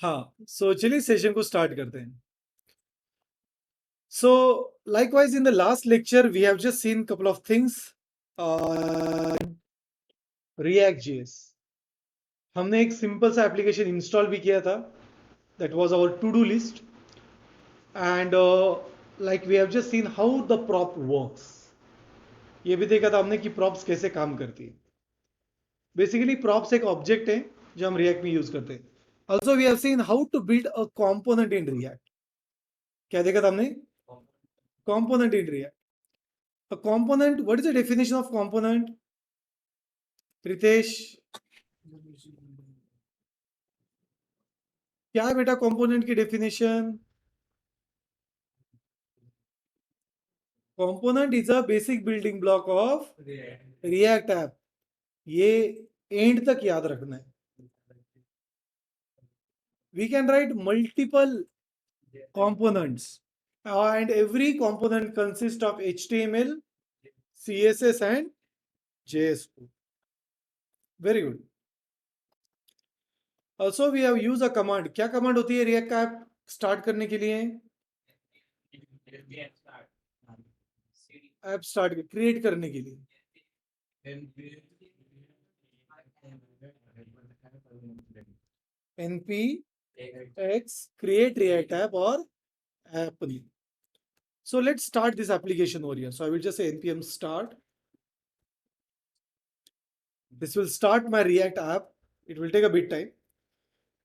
हाँ, सो चलिए सेशन को स्टार्ट करते हैं. So, likewise, in the last lecture, we have just seen couple of things. React.js. हमने एक सिंपल सा एप्लीकेशन इंस्टॉल भी किया था. That was our to-do list. And like we have just seen how the prop works. ये भी देखा था हमने कि props कैसे काम करती है. बेसिकली props एक ऑब्जेक्ट है जो हम React में यूज करते हैं. Also, we have seen how to build a component in React. क्या देखा था हमने? Component in React. A component, what is the definition of component? Ritesh, क्या है बेटा कंपोनेंट की definition? Component is a basic building block of React app. ये end तक याद रखना है. We can write multiple components and every component consists of HTML, CSS and JS. Very good. Also we have used a command. क्या command होती है react app start करने के लिए? ऐप स्टार्ट क्रिएट करने के लिए. npx create react app or app. So let's start this application over here. So I will just say npm start. This will start my React app. It will take a bit time.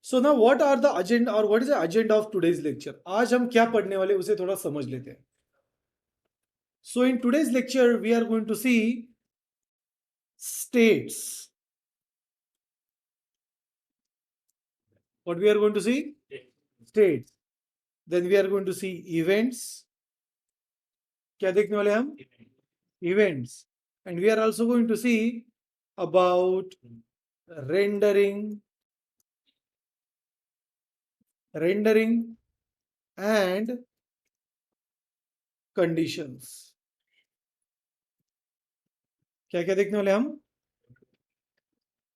So now what are the agenda or what is the agenda of today's lecture? आज हम क्या पढ़ने वाले उसे थोड़ा समझ लेते हैं. So in today's lecture we are going to see states. What we are going to see? States. Then we are going to see events. क्या देखने वाले हम? Events. And we are also going to see about rendering and conditions. क्या क्या देखने वाले हम?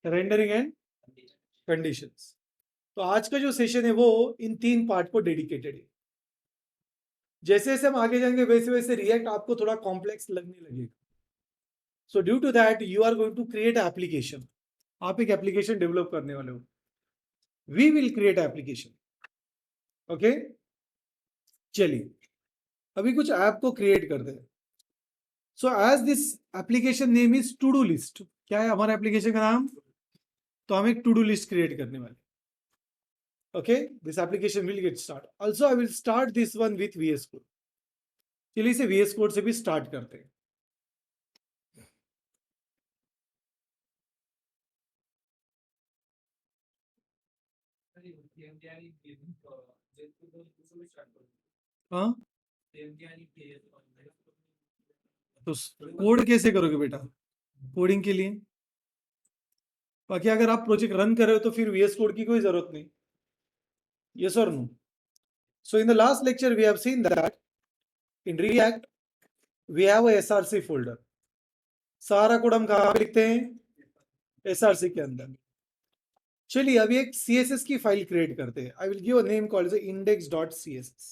Rendering and conditions. तो आज का जो सेशन है वो इन 3 पार्ट को डेडिकेटेड है. जैसे जैसे हम आगे जाएंगे वैसे वैसे रिएक्ट आपको थोड़ा कॉम्प्लेक्स लगने लगेगा. So due to that you are going to create application. आप एक एप्लीकेशन डेवलप करने वाले हो. We will create application. Okay, चलिए अभी कुछ ऐप को क्रिएट करते हैं. So as this application name is to do list. क्या है हमारा एप्लीकेशन का नाम? तो हम एक टू डू लिस्ट क्रिएट करने वाले. Okay, this application will get started. Also, I will start this one with VS Code. चलिए इसे VS Code से भी स्टार्ट करते हैं. हाँ, तो कोड कैसे करोगे बेटा कोडिंग के लिए? बाकी अगर आप प्रोजेक्ट रन कर रहे हो तो फिर VS Code की कोई जरूरत नहीं. Yes or no? So in the last lecture we have seen that in React we have a SRC folder. सारा कोड हम कहाँ पे लिखते हैं? SRC के अंदर. चलिए अभी एक CSS की फाइल क्रिएट करते हैं. I will give a name called index.css.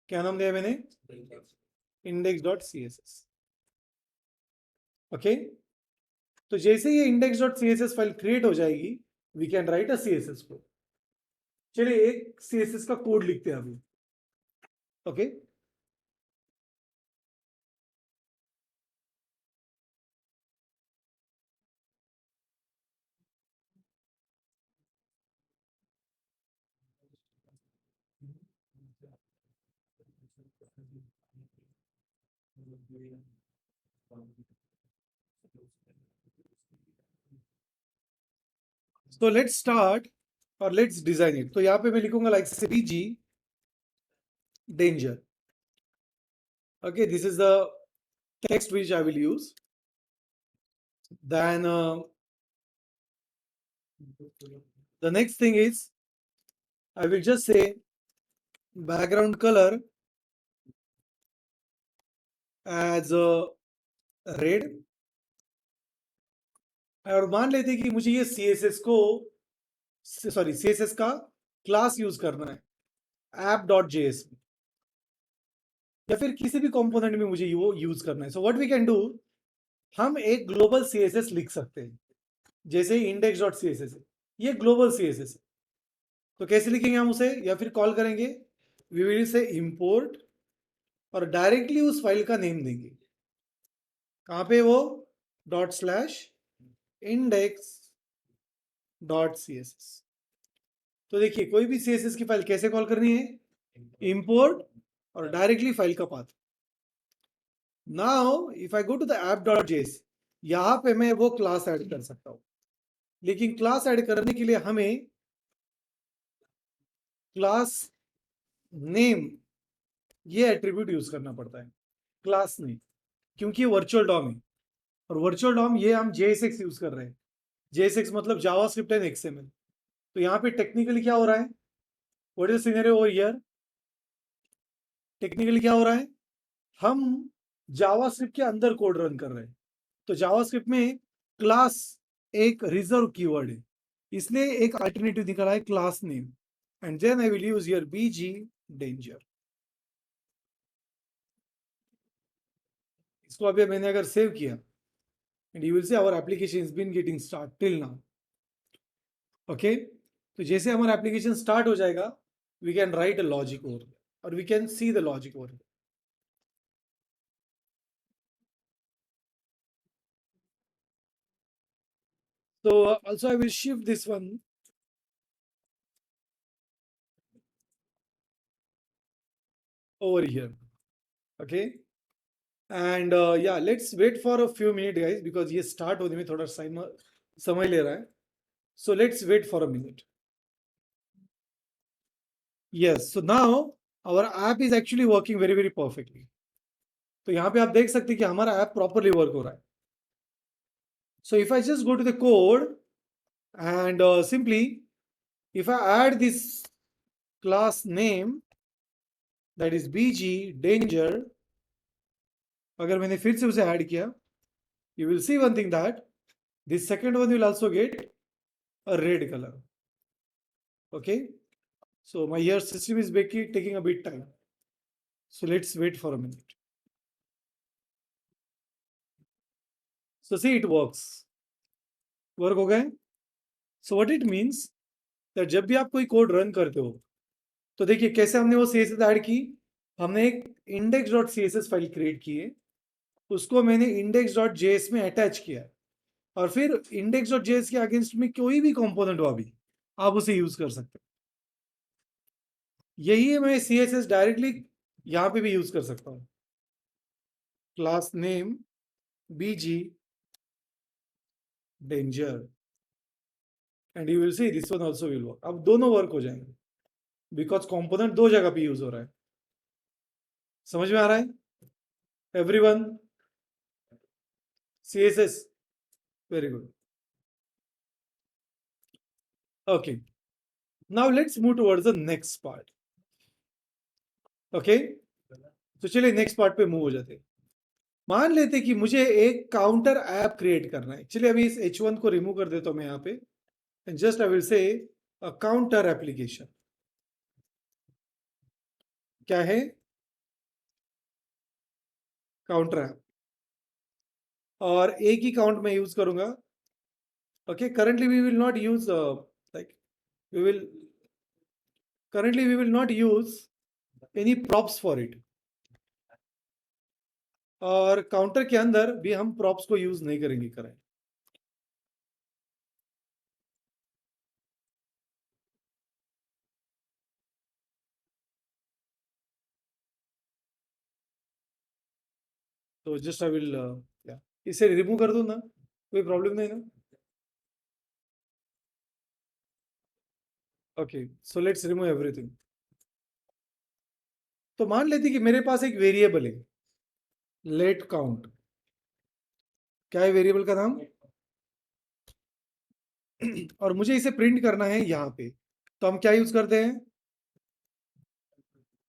क्या नाम दिया मैंने? index.css. ओके, तो जैसे ये index.css फाइल क्रिएट हो जाएगी we can write a CSS code. चलिए एक CSS का कोड लिखते हैं अभी. Okay, so let's start or let's design it. तो यहाँ पे मैं लिखूंगा like CG danger. Okay, this is the text which I will use. Then the next thing is I will just say background color as red. और मान लेते हैं कि मुझे ये CSS को सॉरी CSS का क्लास यूज करना है app.js में, या फिर किसी भी कंपोनेंट में मुझे वो यूज करना है। So what we can do, हम एक ग्लोबल CSS लिख सकते हैं, जैसे index.css है, ये ग्लोबल CSS है। तो कैसे लिखेंगे हम उसे, या फिर कॉल करेंगे, वी विल से इंपोर्ट, और डायरेक्टली उस फाइल का नेम देंगे। कहां पे वो, ./index.css। तो देखिए कोई भी CSS की फाइल कैसे कॉल करनी है, इंपोर्ट और डायरेक्टली फाइल का path. Now if I go to the app.js, यहां पे मैं वो क्लास ऐड कर सकता हूं, लेकिन क्लास ऐड करने के लिए हमें क्लास नेम ये एट्रीब्यूट यूज करना पड़ता है, क्लास नेम, क्योंकि ये वर्चुअल डॉम है, और वर्चुअल डॉम ये हम JSX यूज कर रहे हैं। JSX मतलब जावास्क्रिप्ट एंड XML। तो यहाँ पे टेक्निकली क्या हो रहा है, what is scenario over here, technically क्या हो रहा है, हम जावास्क्रिप्ट के अंदर कोड रन कर रहे हैं। तो जावास्क्रिप्ट में क्लास एक रिजर्व कीवर्ड है, इसलिए एक अल्टरनेटिव निकला है class name, and then I will use here BG danger. इसको अभी मैंने अगर सेव किया, and you will see our application is been getting start till now. Okay, तो जैसे हमारा एप्लीकेशन स्टार्ट हो जाएगा, we can write a logic over, और we can see the logic over. So also I will shift this one over here. Okay, and yeah, let's wait for a few minutes guys, because ये start होने में थोड़ा समय ले रहा है। So let's wait for a minute. Yes, so now our app is actually working very very perfectly. तो यहाँ पे आप देख सकते हैं कि हमारा ऐप प्रॉपरली वर्क हो रहा है। So if I just go to the code and simply if I add this class name, that is BG danger, अगर मैंने फिर से उसे ऐड किया, you will see one thing, that this second one will also get a red color. Okay, so my here system is taking a bit time, so let's wait for a minute. So see, it works, work हो गए। So what it means that जब भी आप कोई code run करते हो, तो देखिए कैसे हमने वो CSS ऐड की, हमने एक index.css फाइल क्रिएट की है, उसको मैंने index.js में अटैच किया, और फिर index.js के अगेंस्ट में कोई भी कंपोनेंट हो अभी आप उसे यूज कर सकते हो। यही मैं CSS डायरेक्टली यहां पे भी यूज कर सकता हूं, class name BG danger, and you will see this one also will work. अब दोनों वर्क हो जाएंगे, बिकॉज कंपोनेंट दो जगह पे यूज हो रहा है। समझ में आ रहा है everyone? CSS, very good. Okay, now let's move towards the next part. Okay, तो चलिए नेक्स्ट पार्ट पे मूव हो जाते हैं। मान लेते कि मुझे एक काउंटर ऐप क्रिएट करना है। चलिए अभी इस H1 को रिमूव कर देता हूं मैं यहाँ पे, and just I will say a counter application. क्या है, काउंटर ऐप, और एक ही काउंट में यूज करूंगा। Okay, currently we will not use like we will currently we will not use any props for it, और काउंटर के अंदर भी हम प्रॉप्स को यूज नहीं करेंगे करें। तो जस्ट आई विल इसे रिमूव कर दूं ना, कोई प्रॉब्लम नहीं ना? Okay, so let's remove everything. तो मान लेते कि मेरे पास एक वेरिएबल है लेट काउंट। क्या है वेरिएबल का नाम? और मुझे इसे प्रिंट करना है यहाँ पे, तो हम क्या यूज करते हैं,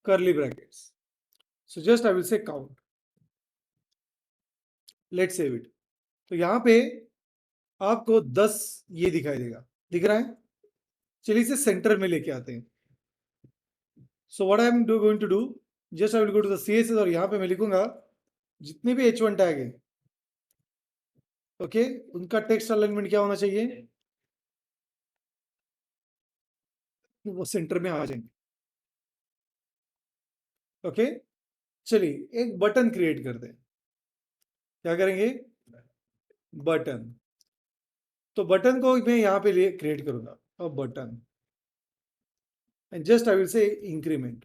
curly brackets. So just I will say count, let's save it. तो यहाँ पे आपको 10 ये दिखाई देगा, दिख रहा है? चलिए इसे सेंटर में लेके आते हैं. So what I am going to do, just I will go to the CSS और यहाँ पे मैं लिखूंगा जितने भी H1 टैग है, ओके, उनका टेक्स्ट अलाइनमेंट क्या होना चाहिए, वो सेंटर में आ जाएंगे. ओके, चलिए एक बटन क्रिएट करते हैं. क्या करेंगे, बटन. तो बटन को मैं यहाँ पे क्रिएट करूंगा, अब button, and just I will say increment.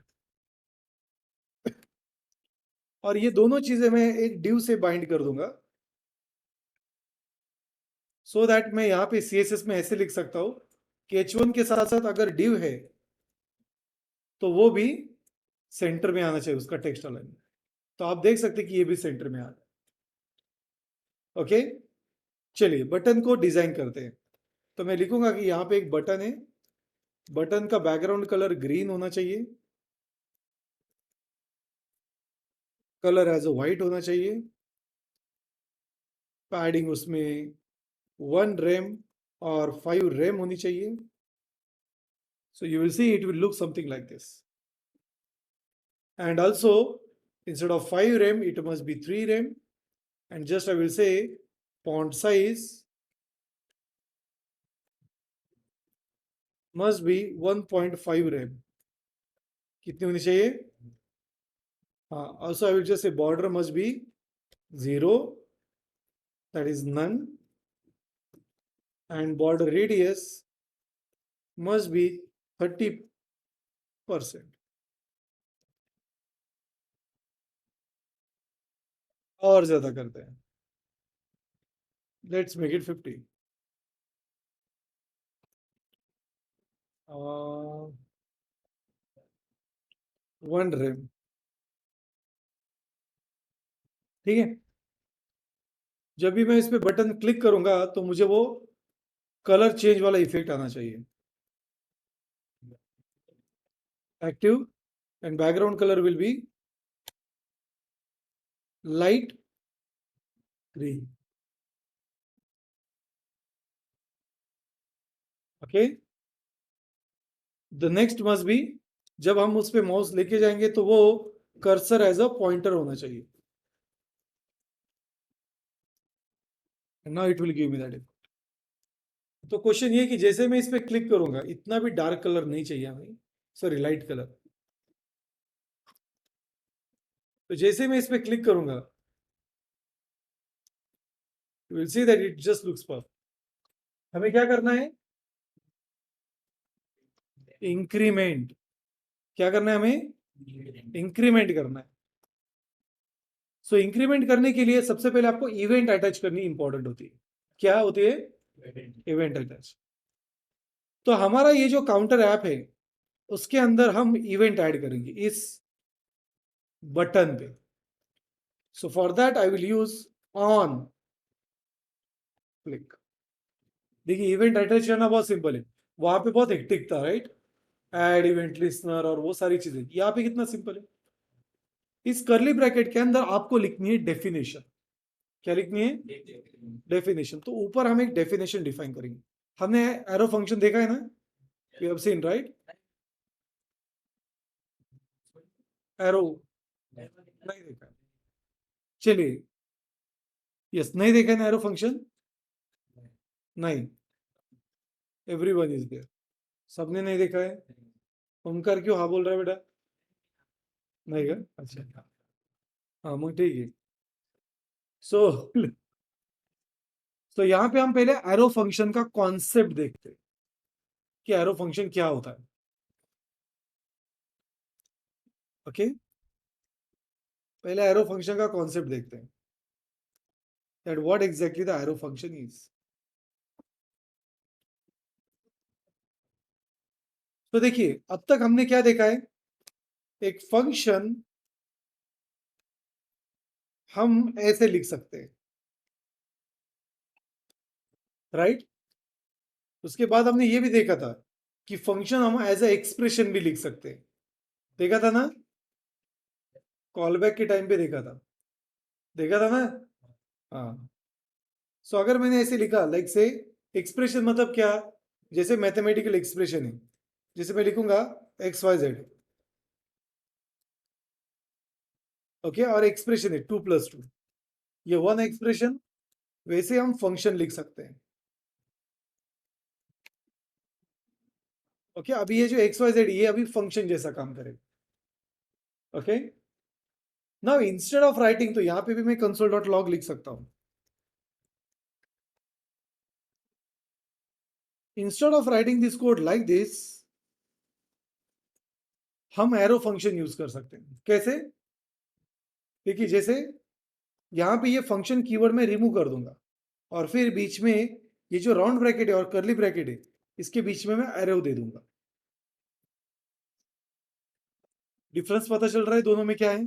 और ये दोनों चीजें मैं एक div से बाइंड कर दूंगा, सो दैट मैं यहाँ पे CSS में ऐसे लिख सकता हूं कि H1 के साथ साथ अगर div है तो वो भी सेंटर में आना चाहिए उसका टेक्स्ट अलाइनमेंट. तो आप देख सकते हैं कि ये भी सेंटर में आ रहा है. ओके, चलिए बटन को डिजाइन करते हैं. तो मैं लिखूंगा कि यहाँ पे एक बटन है, बटन का बैकग्राउंड कलर ग्रीन होना चाहिए, कलर एज अ व्हाइट होना चाहिए, पैडिंग उसमें 1 रैम और 5 रैम होनी चाहिए. So you will see it will look something like this. And also instead of 5 rem it must be 3 rem, and just I will say font size must be 1.5 rem. कितनी होनी चाहिए, हाँ. Also I will just say border must be 0, that is none, and border radius must be 30%. और ज्यादा करते हैं, let's make it 50. 1 rem, ठीक है. जब भी मैं इस पे बटन क्लिक करूंगा तो मुझे वो कलर चेंज वाला इफेक्ट आना चाहिए. Active and background colour will be light green. Okay, the next must be, जब हम उस पे माउस लेके जाएंगे तो वो कर्सर एज अ पॉइंटर होना चाहिए. Now it will give me that. तो क्वेश्चन ये कि जैसे मैं इस पे क्लिक करूंगा, इतना भी डार्क कलर नहीं चाहिए हमें, सॉरी लाइट कलर. तो जैसे मैं इस पे क्लिक करूंगा, you will see that it just looks perfect. हमें क्या करना है, इंक्रीमेंट. क्या करना है हमें, इंक्रीमेंट करना है. सो इंक्रीमेंट करने के लिए सबसे पहले आपको इवेंट अटैच करनी इंपॉर्टेंट होती है. क्या होती है, इवेंट अटैच. तो हमारा ये जो काउंटर ऐप है उसके अंदर हम इवेंट ऐड करेंगे इस बटन पे. So for that I will use on click. देखिए इवेंट अटैच करना बहुत सिंपल है, वहां पे बहुत हेक्टिक था, राइट, ऐड इवेंट लिस्नर और वो सारी चीजें. यहाँ पे कितना सिंपल है. इस करली ब्रैकेट के अंदर आपको लिखनी है डेफिनेशन. क्या लिखनी है, डेफिनेशन. तो ऊपर हम एक डेफिनेशन डिफाइन करेंगे. हमने एरो फंक्शन देखा है ना, we have seen, right. Arrow नहीं देखा है. चलिए, यस, नहीं देखा है ना एरो फंक्शन, नहीं, एवरीवन इज देयर. सबने नहीं देखा है. ओमकार क्यों हाँ बोल रहा है बेटा, नहीं का, अच्छा, हाँ मग ठीक है. सो तो यहाँ पे हम पहले एरो फंक्शन का कॉन्सेप्ट देखते हैं कि एरो फंक्शन क्या होता है. ओके, पहले एरो फंक्शन का कॉन्सेप्ट देखते हैं, that what exactly the arrow function is. तो देखिए अब तक हमने क्या देखा है, एक फंक्शन हम ऐसे लिख सकते हैं, राइट. उसके बाद हमने ये भी देखा था कि फंक्शन हम एज ए एक्सप्रेशन भी लिख सकते हैं. देखा था ना, कॉल बैक के टाइम पे देखा था, देखा था ना. हाँ. सो अगर मैंने ऐसे लिखा लाइक से एक्सप्रेशन मतलब क्या, जैसे मैथमेटिकल एक्सप्रेशन है, जैसे मैं लिखूंगा XYZ, ओके, और एक्सप्रेशन है 2+2, ये 1 एक्सप्रेशन, वैसे हम फंक्शन लिख सकते हैं। ओके, अभी ये जो XYZ ये अभी फंक्शन जैसा काम करेगा। Okay, now instead of writing, तो यहां पे भी मैं console.log लिख सकता हूं। Instead of writing this code like this, हम एरो फंक्शन यूज कर सकते हैं। कैसे? देखिए, जैसे यहां पे ये फंक्शन कीवर्ड में रिमूव कर दूंगा, और फिर बीच में ये जो राउंड ब्रैकेट है और कर्ली ब्रैकेट है, इसके बीच में मैं एरो दे दूंगा। डिफरेंस पता चल रहा है दोनों में क्या है?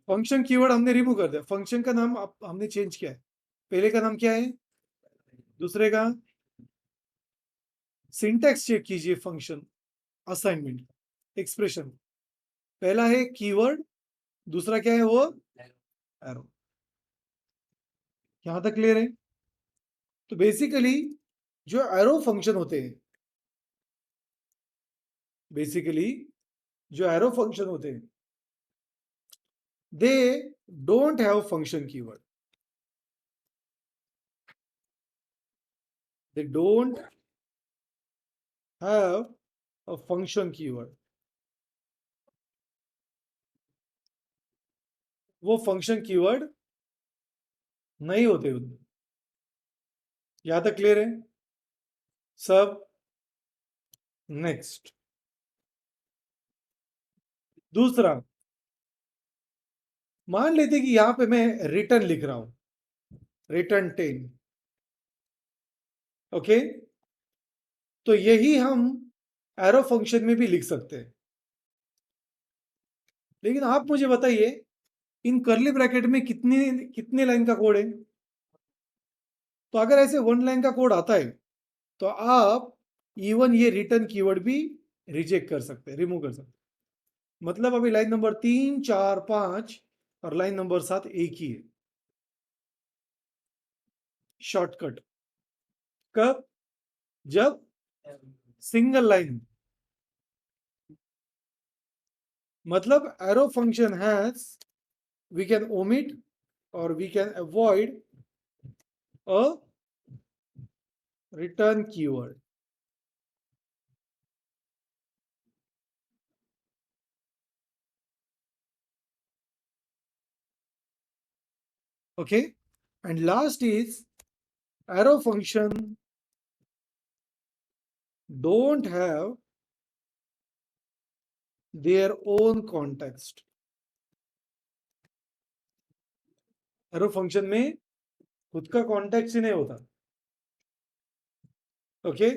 फंक्शन कीवर्ड हमने रिमूव कर दिया, फंक्शन का नाम हमने चेंज किया है। पहले का नाम क्या है, दूसरे का सिंटैक्स चेक कीजिए। फंक्शन असाइनमेंट एक्सप्रेशन, पहला है कीवर्ड, दूसरा क्या है वो एरो। यहां तक क्लियर है? तो बेसिकली जो एरो फंक्शन होते हैं, बेसिकली जो एरो फंक्शन होते हैं, they don't have function keyword, they don't have a function keyword. वो फंक्शन कीवर्ड नहीं होते उनमें। यहां तक क्लियर है सब? नेक्स्ट, दूसरा, मान लेते कि यहां पे मैं रिटर्न लिख रहा हूं, रिटर्न 10, ओके, तो यही हम एरो फंक्शन में भी लिख सकते हैं। लेकिन आप मुझे बताइए, इन कर्ली ब्रैकेट में कितने कितने लाइन का कोड है? तो अगर ऐसे 1 लाइन का कोड आता है, तो आप इवन ये रिटर्न कीवर्ड भी रिजेक्ट कर सकते हैं, रिमूव कर सकते हैं। मतलब अभी लाइन नंबर 3, 4, 5 और लाइन नंबर 7 एक ही है। शॉर्टकट कब? जब सिंगल लाइन, मतलब arrow function has, we can omit और we can avoid a return keyword. Okay, and last is arrow function don't have their own context. arrow function में खुद का कॉन्टेक्स्ट ही नहीं होता। ओके,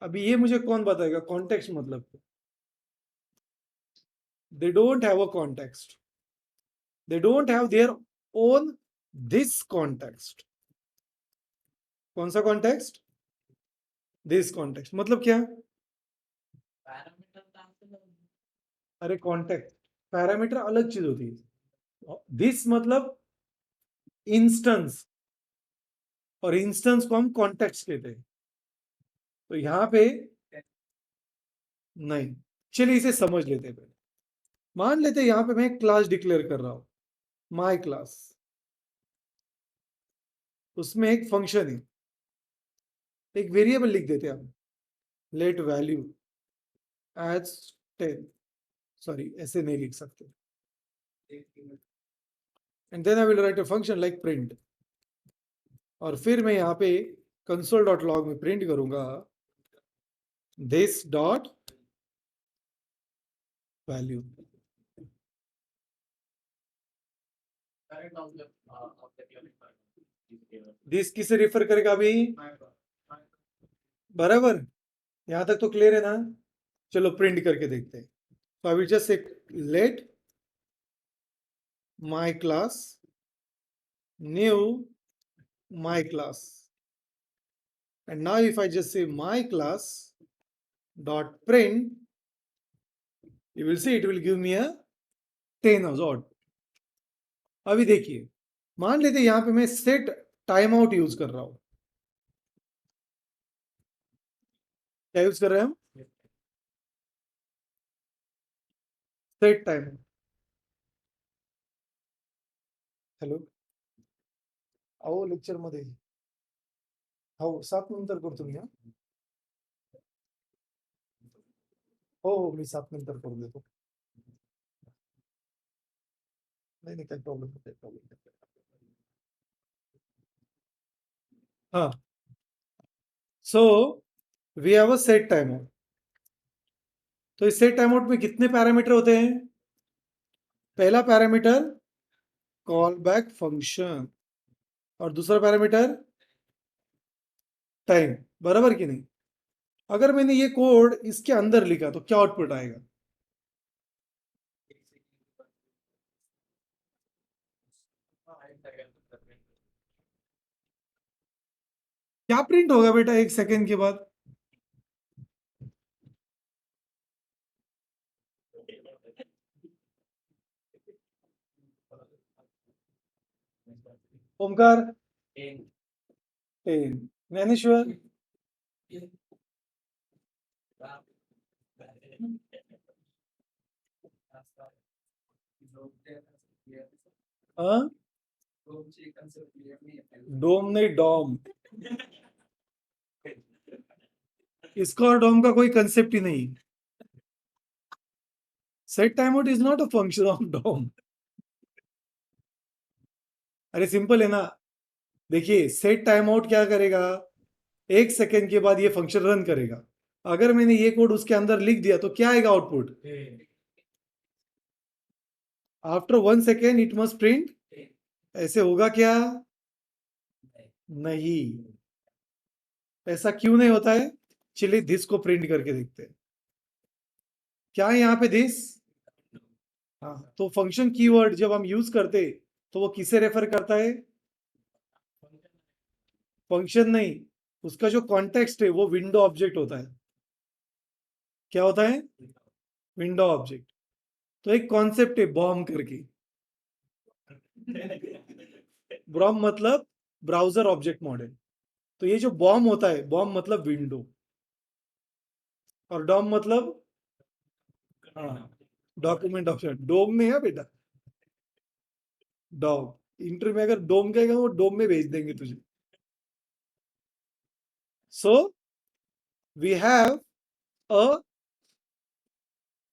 अभी ये मुझे कौन बताएगा कॉन्टेक्स्ट मतलब? They don't have a context, they don't have their own this context. कौन सा कॉन्टेक्स्ट? दिस कॉन्टेक्स्ट मतलब क्या? अरे कॉन्टेक्स्ट, पैरामीटर अलग चीज होती है। दिस मतलब इंस्टेंस, और इंस्टेंस को हम कॉन्टेक्स्ट कहते हैं। तो यहां पे नहीं, चलिए इसे समझ लेते हैं। पहले मान लेते हैं यहां पे मैं क्लास डिक्लेयर कर रहा हूं, माय क्लास, उसमें एक फंक्शन है, एक वेरिएबल लिख देते हैं हम, लेट वैल्यू एज 10, सॉरी ऐसे नहीं लिख सकते, and then I will write a function like print, और फिर मैं यहां पे console.log में प्रिंट करूंगा दिस डॉट वैल्यू। दिस किसे रेफर करेगा अभी? बराबर, यहां तक तो क्लियर है ना? चलो प्रिंट करके देखते हैं। So I will just say let my class new my class, and now if I just say my class dot print, you will see it will give me a 10 as odd. अभी देखिए, मान लेते यहां पे मैं set time out use कर रहा हूं, क्या यूज कर रहे हैं हम? Set time. हॅलो, अहो लेक्चर मध्ये हो 7 नंतर करतो मी. हो मी 7 नंतर करून देतो. नाही नाही काही प्रॉब्लेम नाही, काही प्रॉब्लेम नाही. हाँ, so we have a set time out. तो इस सेट टाइम आउट में कितने पैरामीटर होते हैं? पहला पैरामीटर कॉल बैक फंक्शन और दूसरा पैरामीटर टाइम. बराबर कि नहीं? अगर मैंने ये कोड इसके अंदर लिखा तो क्या आउटपुट आएगा? क्या प्रिंट होगा बेटा 1 सेकेंड के बाद? ओमकार 10. ज्ञानेश्वर हाँ? डोम नहीं डॉम. इसका और डॉम का कोई कंसेप्ट ही नहीं. Set time out is not a function of DOM. अरे सिंपल है ना. देखिए सेट टाइम आउट क्या करेगा? 1 सेकेंड के बाद ये फंक्शन रन करेगा. अगर मैंने ये कोड उसके अंदर लिख दिया तो क्या आएगा output? After 1 second it must print. ऐसे होगा क्या? नहीं. ऐसा क्यों नहीं होता है? चलिए दिस को प्रिंट करके देखते हैं. क्या है यहाँ पे दिस? हाँ, तो फंक्शन कीवर्ड जब हम यूज करते तो वो किसे रेफर करता है? फंक्शन नहीं, उसका जो कॉन्टेक्स्ट है वो विंडो ऑब्जेक्ट होता है. क्या होता है? Window object. तो एक कॉन्सेप्ट है बॉम करके. ब्रॉम मतलब ब्राउजर ऑब्जेक्ट मॉडल. तो ये जो बॉम होता है, बॉम मतलब विंडो और डॉम मतलब हाँ डॉक्यूमेंट ऑप्शन. डोम में है बेटा, डॉम. इंटर में अगर डोम कहेगा वो डोम में भेज देंगे तुझे. So we have a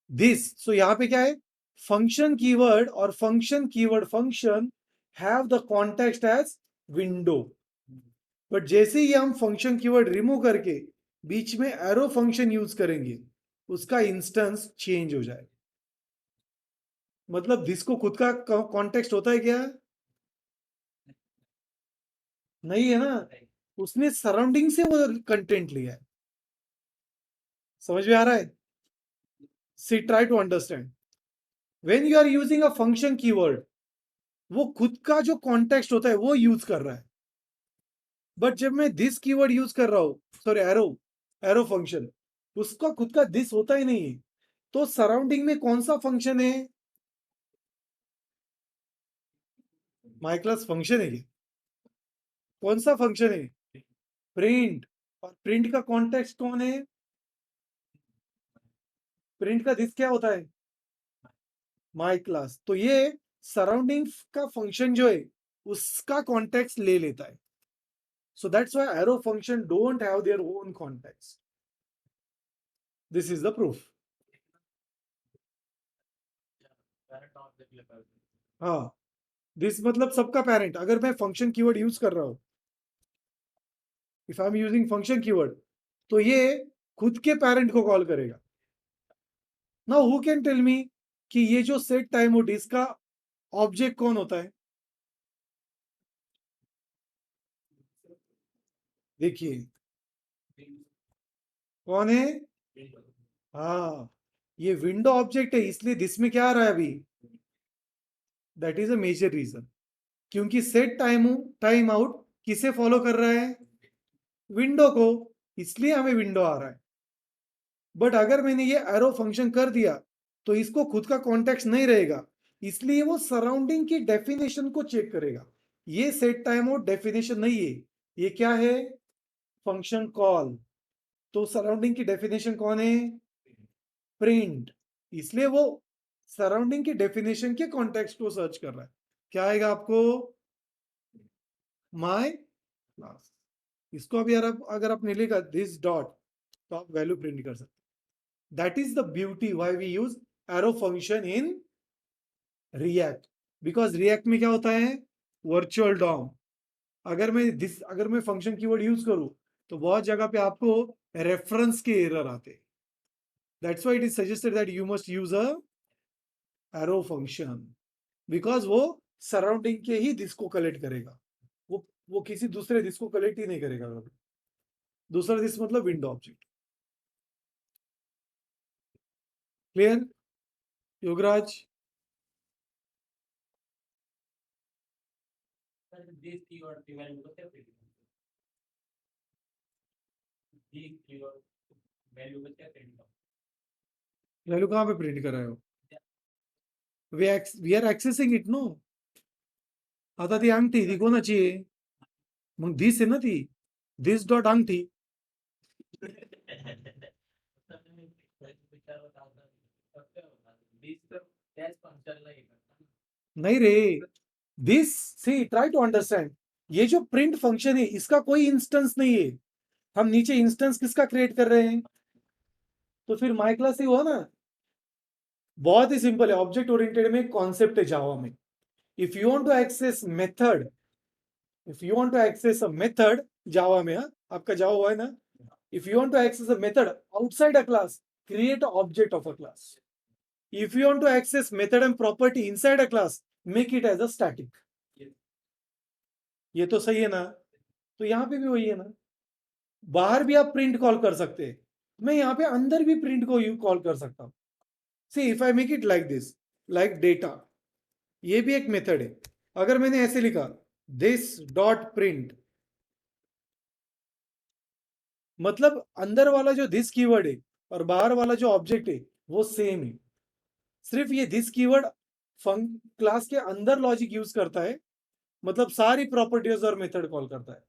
this. So यहां पे क्या है? फंक्शन कीवर्ड और function keyword function have the context as window. But जैसे ही हम फंक्शन कीवर्ड रिमूव करके बीच में एरो फंक्शन यूज करेंगे उसका इंस्टेंस चेंज हो जाएगा. मतलब दिस को खुद का कॉन्टेक्स्ट होता है क्या? नहीं है ना. उसने सराउंडिंग से वो कंटेंट लिया है. समझ में आ रहा है? See try to understand. When you are using a function keyword वो खुद का जो कॉन्टेक्स्ट होता है वो यूज कर रहा है. बट जब मैं दिस कीवर्ड यूज कर रहा हूं, सॉरी एरो, एरो फंक्शन, उसका खुद का दिस होता ही नहीं है. तो सराउंडिंग में कौन सा फंक्शन है? माई क्लास फंक्शन है क्या? कौन सा फंक्शन है? प्रिंट. और प्रिंट का कॉन्टेक्स्ट कौन है? प्रिंट का दिस क्या होता है? My class. तो ये सराउंडिंग का फंक्शन जो है उसका कॉन्टेक्स्ट ले लेता है. So that's why arrow function don't have their own context. This is the proof. हाँ, दिस मतलब सबका पेरेंट. अगर मैं फंक्शन कीवर्ड यूज कर रहा हूं, if I am using function keyword, तो ये खुद के पेरेंट को कॉल करेगा. Now who can tell me कि ये जो सेट टाइम आउट इसका ऑब्जेक्ट कौन होता है? देखिए कौन है? हाँ, ये विंडो ऑब्जेक्ट है इसलिए दिस में क्या आ रहा है अभी? That is a major reason. क्योंकि सेट टाइम आउट किसे फॉलो कर रहा है? विंडो को. इसलिए हमें विंडो आ रहा है. बट अगर मैंने ये एरो फंक्शन कर दिया तो इसको खुद का कॉन्टेक्स्ट नहीं रहेगा. इसलिए वो सराउंडिंग की डेफिनेशन को चेक करेगा. ये सेट टाइम आउट डेफिनेशन नहीं है. ये क्या है? Function call. तो सराउंडिंग की डेफिनेशन कौन है? प्रिंट। इसलिए वो सराउंडिंग की डेफिनेशन के कॉन्टेक्स्ट को सर्च कर रहा है। क्या आएगा आपको? My class. इसको अभी अगर आपने लिखा दिस डॉट, तो आप वैल्यू प्रिंट कर सकते। That is the beauty why we use arrow function in React, because React में क्या होता है? Virtual DOM. अगर मैं फंक्शन कीवर्ड यूज करूं तो बहुत जगह पे आपको रेफरेंस के एरर आते। That's why it is suggested that you must use a arrow function, because वो सराउंडिंग के ही दिस को कलेक्ट करेगा। वो किसी दूसरे दिस को कलेक्ट ही नहीं करेगा। दूसरा दिस मतलब window object. Clear Yograj? Value कहाँ पे प्रिंट कर रहे हो? We are accessing it no. आता ती अंगठी ती कोणाची आहे? मग दिस आहे ना ती. दिस डॉट अंगठी. नहीं रे, this see try to understand. ये जो प्रिंट फंक्शन है इसका कोई इंस्टेंस नहीं है। हम नीचे इंस्टेंस किसका क्रिएट कर रहे हैं? तो फिर माई क्लास ही हुआ ना। बहुत ही सिंपल है। ऑब्जेक्ट ओरिएंटेड में कॉन्सेप्ट है जावा में। If you want to access method, if you want to access a method Java में, आपका जावा हुआ है ना, if you want to access a method outside a class, create a object of a class. If you want to access method and property inside a class, make it as a static. ये तो सही है ना? तो यहां पे भी वही है ना। बाहर भी आप प्रिंट कॉल कर सकते हैं, मैं यहां पे अंदर भी प्रिंट को यू कॉल कर सकता हूं। See if I make it like this, like data, ये भी एक मेथड है। अगर मैंने ऐसे लिखा दिस डॉट प्रिंट, मतलब अंदर वाला जो दिस कीवर्ड है और बाहर वाला जो ऑब्जेक्ट है वो सेम है। सिर्फ ये दिस कीवर्ड क्लास के अंदर लॉजिक यूज करता है, मतलब सारी प्रॉपर्टीज और मेथड कॉल करता है।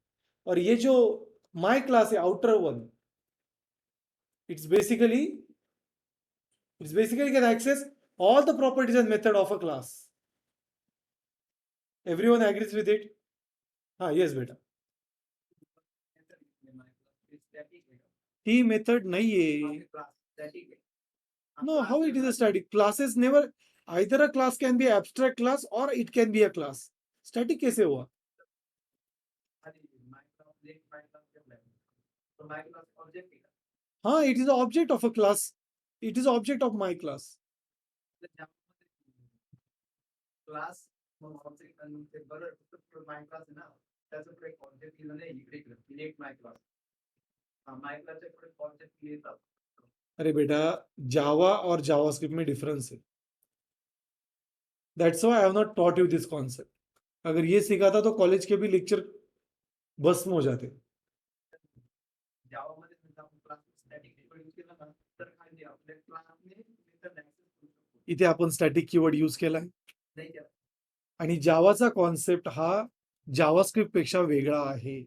और ये जो माय क्लास है outer one, it's basically can access all the properties and method of a class. Everyone agrees with it? हाँ यस बेटा। ही मेथड नहीं है। No, how it is a static? Classes never, either a class can be abstract class or it can be a class. Static कैसे हुआ? हाँ, it is object of a class, it is object of my class. अरे बेटा, जावा और JavaScript में difference है। That's why I have not taught you this concept. अगर ये सिखाता तो कॉलेज के भी लेक्चर भस्म हो जाते. इथे आपण स्टॅटिक कीवर्ड यूज केलाय आणि जावाचा कॉन्सेप्ट हा जावास्क्रिप्ट पेक्षा वेगळा आहे.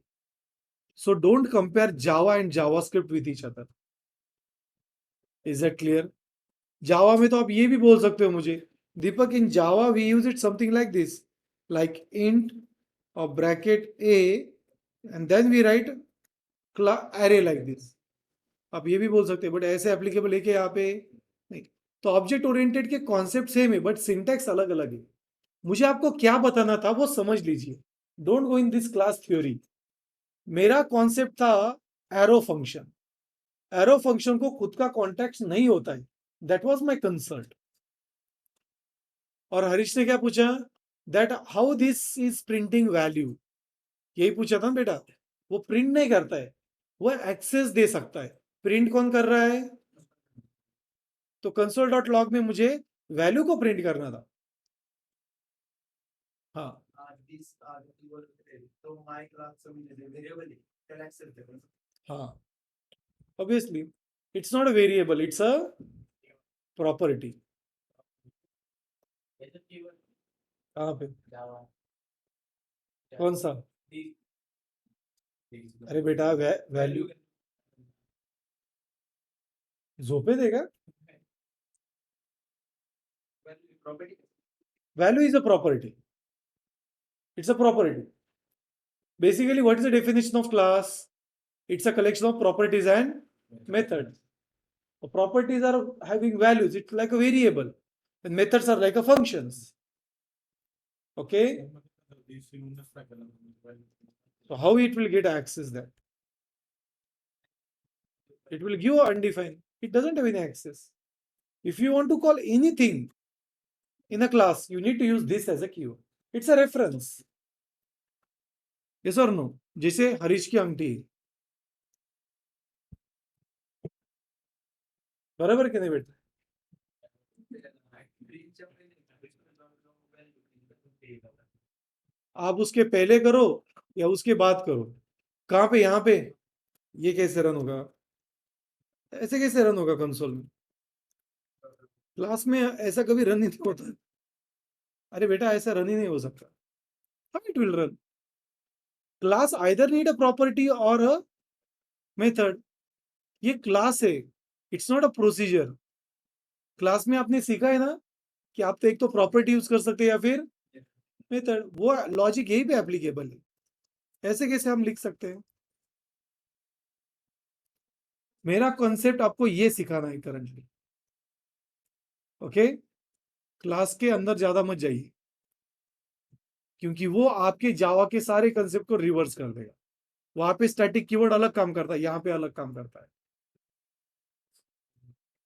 So don't compare Java and JavaScript with each other. Is that clear? Java में तो आप ये भी बोल सकते हो मुझे, Deepak in Java we use it something like this, like int और bracket a and then we write array like this. आप ये भी बोल सकते हैं, बट ऐसे एप्लीकेबल है कि यहाँ पे नहीं. तो ऑब्जेक्ट ओरिएंटेड के कॉन्सेप्ट सेम है बट सिंटैक्स अलग अलग है. मुझे आपको क्या बताना था वो समझ लीजिए. Don't go in this class theory. मेरा कॉन्सेप्ट था एरो फंक्शन. एरो फंक्शन को खुद का कॉन्टेक्स्ट नहीं होता है, दैट वाज माय कंसर्न. और हरीश ने क्या पूछा? That how this is printing value. यही पूछा था ना बेटा. वो प्रिंट नहीं करता है, वो एक्सेस दे सकता है. प्रिंट कौन कर रहा है? तो कंसोल डॉट लॉग में मुझे वैल्यू को प्रिंट करना था. हाँ हाँ, obviously it's not a variable, it's a property. कहाँ पे? कौन सा? अरे बेटा वैल्यू झोपे देगा. Value is a property. It's a property. Basically, what is the definition of class? It's a collection of properties and methods. So properties are having values. It's like a variable, and methods are like a functions. Okay. So how it will get access that? It will give undefined. It doesn't have any access. If you want to call anything in a class, you need to use this as a keyword. It's a reference. Yes or no? जैसे हरीश की अंगठी बराबर के नहीं बेटा. आप उसके पहले करो या उसके बाद करो. कहाँ पे? यहाँ पे. ये कैसे रन होगा? ऐसे कैसे रन होगा कंसोल में? क्लास में ऐसा कभी रन नहीं होता. अरे बेटा ऐसा रन ही नहीं हो सकता. How it will run? Class either need a property or a method. ये क्लास है. It's not a procedure. Class में आपने सीखा है ना कि आप तो एक तो प्रॉपर्टी यूज कर सकते हैं या फिर मेथड. वो लॉजिक यही पे एप्लीकेबल है. ऐसे कैसे हम लिख सकते हैं? मेरा कॉन्सेप्ट आपको ये सिखाना है करंटली. ओके. क्लास के अंदर ज्यादा मत जाइए, क्योंकि वो आपके जावा के सारे कंसेप्ट को रिवर्स कर देगा. वहां पे स्टैटिक कीवर्ड अलग काम करता है, यहाँ पे अलग काम करता है.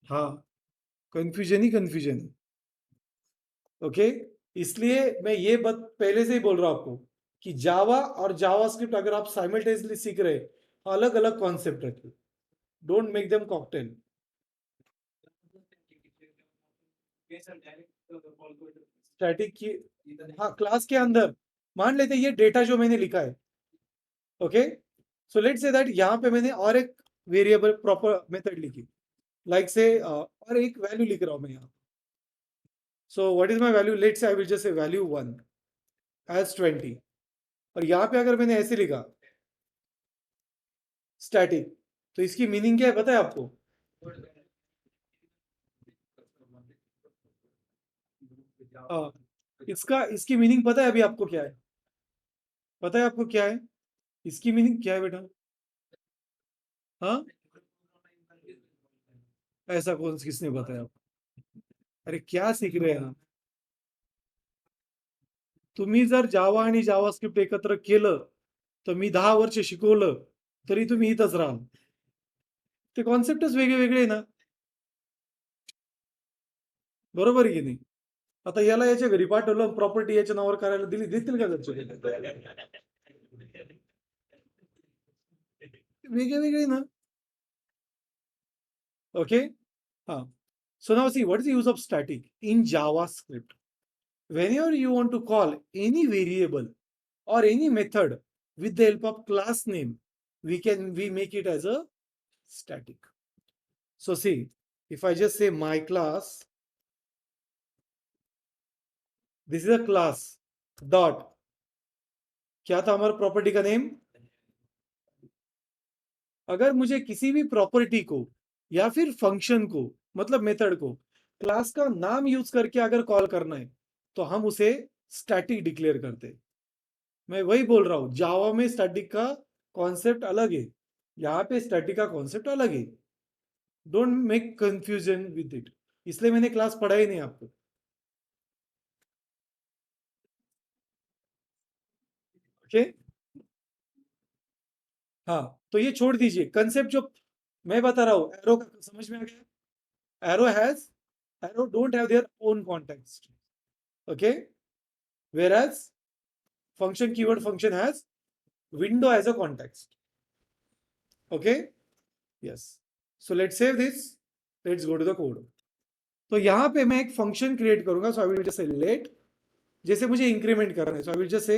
हाँ, कंफ्यूजन ही कंफ्यूजन है. ओके. इसलिए मैं ये बात पहले से ही बोल रहा हूं आपको कि जावा और जावास्क्रिप्ट अगर आप साइमल्टेनियसली सीख रहे, अलग अलग कॉन्सेप्ट रखिए. Don't make them cocktail. Static की. हाँ, क्लास के अंदर मान लेते ये डेटा जो मैंने लिखा है. Okay. So let's say that यहाँ पे मैंने और एक वेरिएबल प्रॉपर मेथड लिखी, लाइक से और एक वैल्यू लिख रहा हूं मैं यहाँ. So what is my value? Let's say I will just say value 1 as 20. और यहाँ पे अगर मैंने ऐसे लिखा स्टैटिक, तो इसकी मीनिंग क्या है पता है आपको? इसकी मीनिंग पता है अभी आपको क्या है? पता है आपको क्या है इसकी मीनिंग? क्या है बेटा? हाँ, ऐसा कौन किसने बताया आपको? अरे क्या सीख रहे हैं? तुम्ही जर जावा आणि जावास्क्रिप्ट एकत्र केलं, तर मी 10 वर्ष शिकवलं तरी तुम्ही इथंच राहाल. ते कॉन्सेप्टच वेगळे वेगळे ना. बरोबर आहे की नाही? आता याला याच्या घरी पाठवलं, प्रॉपर्टी याच्या नावावर करायला दिली, देतील का घरचे? वेगळे वेगळे ना. ओके. हाँ. So now see, what is the use of static in JavaScript? Whenever you want to call any variable or any method with the help of class name, we make it as a static. So see, if I just say my class, this is a class dot. क्या था हमारा property का name? अगर मुझे किसी भी property को या फिर फंक्शन को, मतलब मेथड को, क्लास का नाम यूज करके अगर कॉल करना है, तो हम उसे स्टैटिक डिक्लेयर करते हैं. मैं वही बोल रहा हूं, जावा में स्टैटिक का कॉन्सेप्ट अलग है, यहाँ पे स्टैटिक का कॉन्सेप्ट अलग है. Don't make confusion with it. इसलिए मैंने क्लास पढ़ाई नहीं आपको. ओके. हाँ, तो ये छोड़ दीजिए कंसेप्ट जो मैं बता रहा हूं. एरो का समझ में आ गया? Arrow don't have their own context. Okay. whereas function keyword function has window as a context. Okay. Yes. So let's save this. Let's go to the code. तो यहां पे मैं एक फंक्शन क्रिएट करूंगा. So I will just say let, जैसे मुझे increment करना है, so I will just say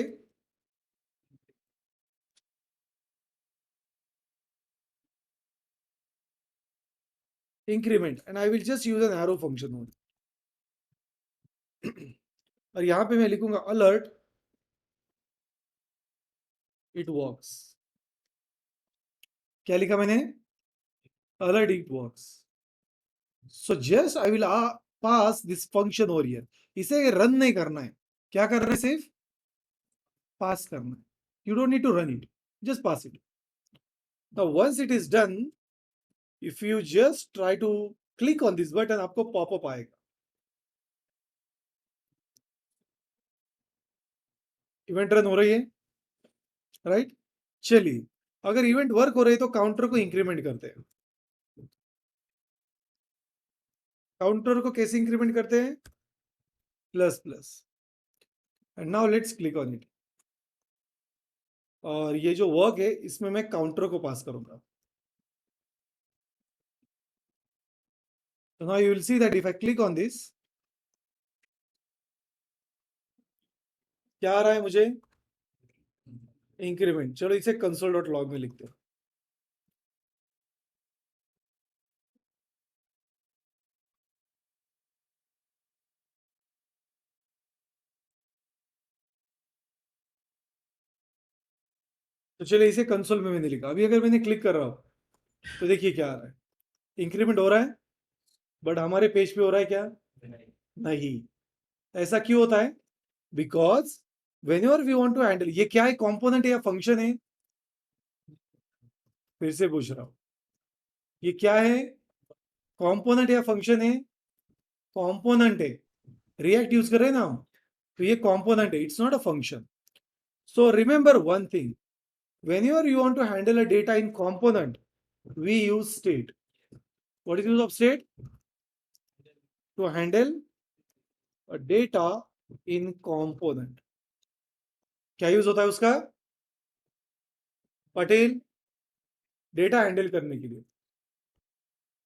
increment and I will just use an arrow function. और यहां पे मैं लिखूंगा अलर्ट इट वर्क्स. क्या लिखा मैंने? Alert it works. So just I will pass this function over here. इसे रन नहीं करना है. क्या करना है? सिर्फ पास करना है. You don't need to run it, just pass it. Now once it is done, if you just try to click on this button, आपको पॉपअप आएगा. इवेंट रन हो रही है, राइट? चलिए, अगर इवेंट वर्क हो रही है तो काउंटर को इंक्रीमेंट करते हैं. काउंटर को कैसे इंक्रीमेंट करते हैं? Plus plus. And now let's click on it. और ये जो वर्क है इसमें मैं काउंटर को पास करूंगा. So now you will see that if I click on this, क्या आ रहा है मुझे? इंक्रीमेंट. चलो इसे console.log में लिखते हैं. तो चलिए इसे कंसोल में मैंने लिखा. अभी अगर मैंने क्लिक कर रहा हूं तो देखिए क्या आ रहा है. इंक्रीमेंट हो रहा है, बट हमारे पेज पे हो रहा है क्या? नहीं. ऐसा क्यों होता है? Because whenever we want to handle, ये क्या है? कॉम्पोनेंट है या फंक्शन है? फिर से पूछ रहा हूं, ये क्या है? कॉम्पोनेंट या फंक्शन है? कॉम्पोनेंट है. रिएक्ट यूज कर रहे हैं ना हम, तो ये कॉम्पोनेंट है, it's not a function. So remember one thing, whenever you want to handle a data in component, we use state. What is the use of state? To handle a data in component. क्या use होता है उसका? Patel, data handle करने के लिए.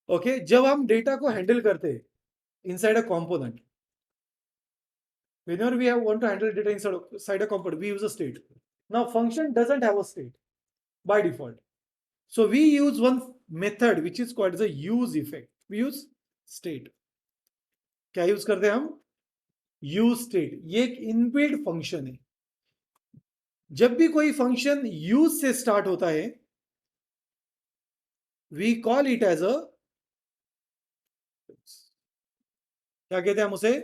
Okay, जब हम data को हैंडल करते हैं inside a component, whenever we want to handle data inside a component, we use a state. Now function doesn't have a state by default, so we use one method which is called as a use effect. We use state. क्या use करते हैं हम? Use state. ये एक inbuilt function है. जब भी कोई फंक्शन यूज से स्टार्ट होता है, we call it as a, क्या कहते हैं हम उसे?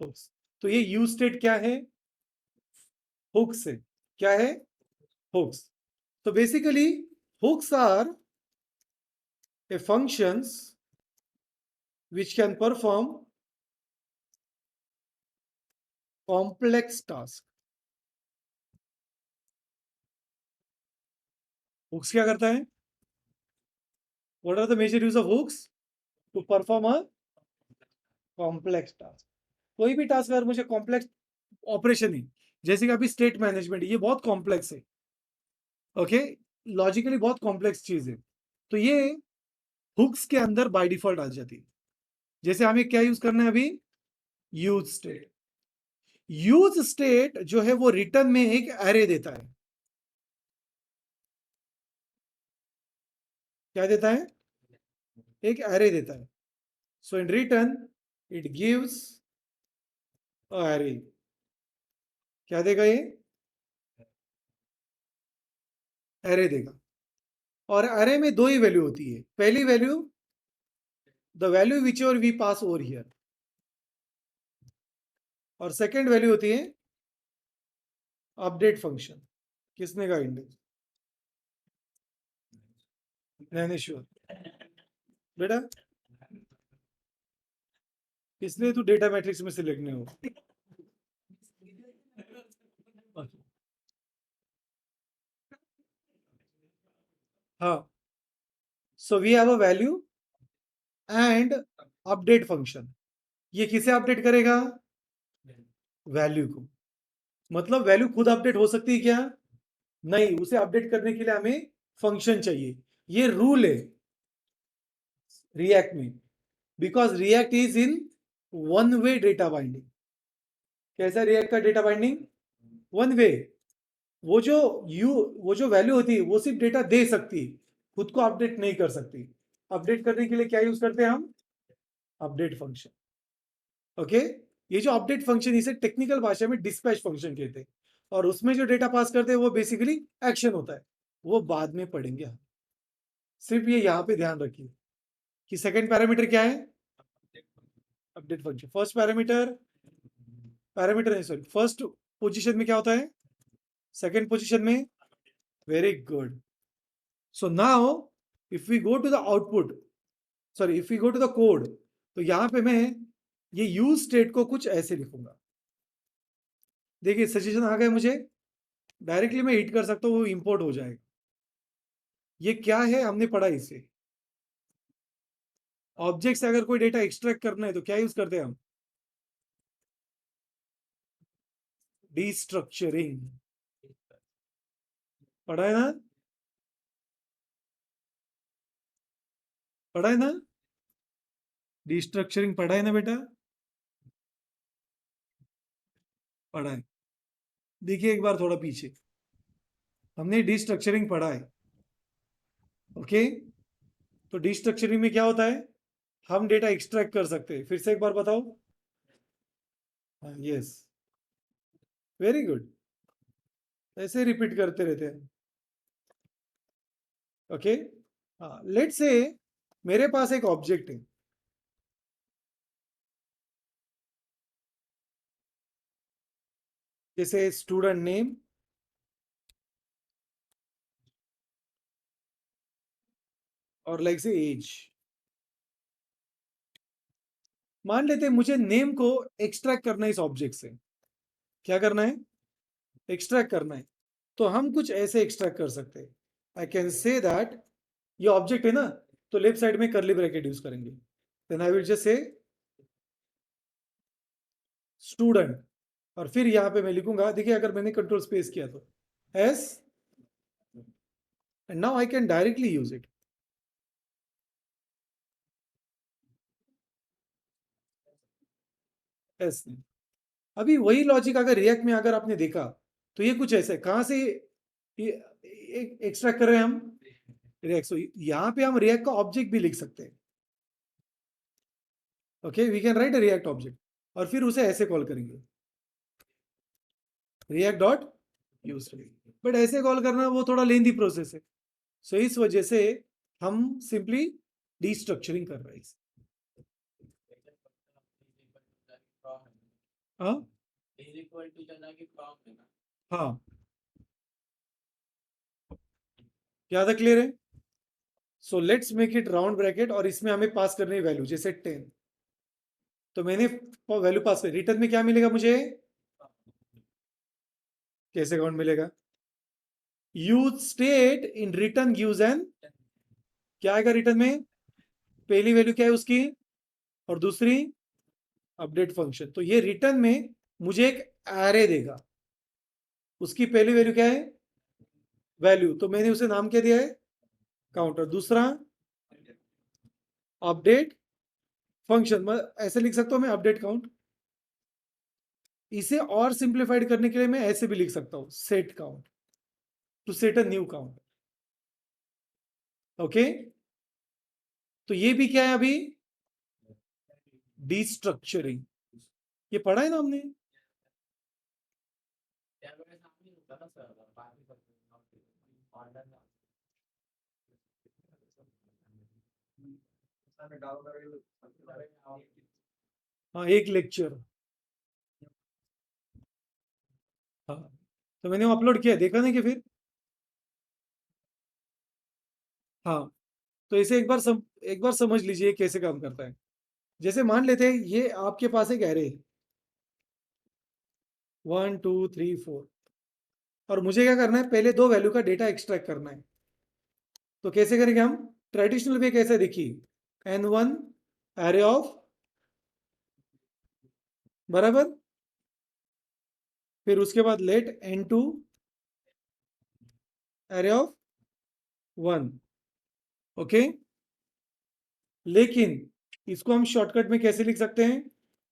हुक्स. तो ये यूज स्टेट क्या है? हुक्स है. क्या है? हुक्स. तो basically hooks are a functions which can perform complex task. hooks क्या करता है? What are the major use of hooks? To perform a complex task. कोई भी टास्क अगर मुझे कॉम्प्लेक्स ऑपरेशन है, जैसे कि अभी स्टेट मैनेजमेंट, ये बहुत कॉम्प्लेक्स है. ओके, लॉजिकली बहुत कॉम्प्लेक्स चीज है, तो ये हुक्स के अंदर बाय डिफॉल्ट आ जाती है. जैसे हमें क्या यूज करना है अभी? Use state. यूज स्टेट जो है वो रिटर्न में एक एरे देता है. क्या देता है? एक एरे देता है. So in return it gives a array. क्या देगा ये? एरे देगा. और एरे में दो ही वैल्यू होती है. पहली वैल्यू, the value whichever we pass over here, और सेकेंड वैल्यू होती है अपडेट फंक्शन. किसने कहा इंडेक्स? ज्ञानेश्वर बेटा, इसलिए तू डेटा मैट्रिक्स में सिलेक्ट नहीं हो. हाँ, so we have a value and update function. ये किसे अपडेट करेगा? वैल्यू को. मतलब वैल्यू खुद अपडेट हो सकती है क्या? नहीं, उसे अपडेट करने के लिए हमें फंक्शन चाहिए. ये रूल है रिएक्ट में, because react is in one way data binding. कैसा रिएक्ट का डेटा बाइंडिंग? One way. वो जो वैल्यू होती है वो सिर्फ डेटा दे सकती है, खुद को अपडेट नहीं कर सकती. अपडेट करने के लिए क्या यूज करते हैं हम? Update function. ओके, ये जो अपडेट फंक्शन, इसे टेक्निकल भाषा में डिस्पैच फंक्शन कहते हैं. और उसमें जो डेटा पास करते हैं वो बेसिकली एक्शन होता है. वो बाद में पढ़ेंगे हम. सिर्फ ये यहां पे ध्यान रखिए कि सेकेंड पैरामीटर क्या है? Update function first parameter, parameter नहीं सॉरी, फर्स्ट पोजीशन में क्या होता है, सेकंड पोजीशन में, very good. So now if we go to the output, sorry if we go to the code, तो यहां पे मैं ये यूज स्टेट को कुछ ऐसे लिखूंगा. देखिए सजेशन आ गए मुझे, डायरेक्टली मैं हिट कर सकता हूँ, वो इंपोर्ट हो जाएगा. ये क्या है हमने पढ़ा इसे, ऑब्जेक्ट से अगर कोई डेटा एक्सट्रैक्ट करना है तो क्या यूज करते हैं हम, डिस्ट्रक्चरिंग. पढ़ा है ना, पढ़ा है ना, डिस्ट्रक्चरिंग पढ़ा है ना बेटा, पढ़ा है. देखिए एक बार थोड़ा पीछे, हमने डिस्ट्रक्चरिंग पढ़ा है. ओके, तो डिस्ट्रक्चरिंग में क्या होता है, हम डेटा एक्सट्रैक्ट कर सकते हैं. फिर से एक बार बताओ. Yes, very good. ऐसे रिपीट करते रहते हैं. ओके, लेट्स से मेरे पास एक ऑब्जेक्ट है, जैसे स्टूडेंट नेम और लाइक से एज. मान लेते हैं मुझे नेम को एक्सट्रैक्ट करना है इस ऑब्जेक्ट से. क्या करना है, एक्सट्रैक्ट करना है. तो हम कुछ ऐसे एक्सट्रैक्ट कर सकते हैं. आई कैन से दैट ये ऑब्जेक्ट है ना, तो लेफ्ट साइड में करली ब्रैकेट यूज करेंगे. Then I will just say student, और फिर यहां पे मैं लिखूंगा, देखिए अगर मैंने कंट्रोल स्पेस किया तो S, and now I can directly use it. S. अभी वही लॉजिक अगर रिएक्ट में अगर आपने देखा, तो ये कुछ ऐसा है, कहां से ये एक्सट्रैक्ट कर रहे हैं हम, रिएक्ट. सो यहां पे हम रिएक्ट का ऑब्जेक्ट भी लिख सकते हैं. Okay, we can write a React object, और फिर उसे ऐसे कॉल करेंगे, रिएक्ट डॉट यूज. बट ऐसे कॉल करना वो थोड़ा लेंदी प्रोसेस है. सो इस वजह से हम सिंपली डिस्ट्रक्चरिंग कर रहे हैं. हाँ, हाँ, क्या था, क्लियर है. So let's make it round bracket, और इसमें हमें पास करनी है वैल्यू, जैसे 10. तो मैंने वैल्यू पास कर, रिटर्न में क्या मिलेगा मुझे, कैसे काउंट मिलेगा, use state in return gives an, क्या आएगा रिटर्न में, पहली वैल्यू क्या है उसकी, और दूसरी अपडेट फंक्शन. तो ये रिटर्न में मुझे एक एरे देगा, उसकी पहली वैल्यू क्या है, वैल्यू, तो मैंने उसे नाम क्या दिया है, काउंटर. दूसरा अपडेट फंक्शन, ऐसे लिख सकता हूं मैं, अपडेट काउंट. इसे और सिंप्लीफाइड करने के लिए मैं ऐसे भी लिख सकता हूं, set count, to set a new count. Okay, तो ये भी क्या है अभी, डिस्ट्रक्चरिंग. ये पढ़ा है ना हमने. हाँ, एक लेक्चर. हाँ, तो मैंने अपलोड किया, देखा नहीं कि फिर. हाँ, तो इसे एक बार समझ लीजिए कैसे काम करता है. जैसे मान लेते हैं ये आपके पास एक एरे, 1 2 3 4, और मुझे क्या करना है, पहले दो वैल्यू का डेटा एक्सट्रैक्ट करना है. तो कैसे करेंगे हम, ट्रेडिशनल वे कैसे, देखिए N1 एरे ऑफ, बराबर, फिर उसके बाद late N2 array of 1. Okay, लेकिन इसको हम शॉर्टकट में कैसे लिख सकते हैं,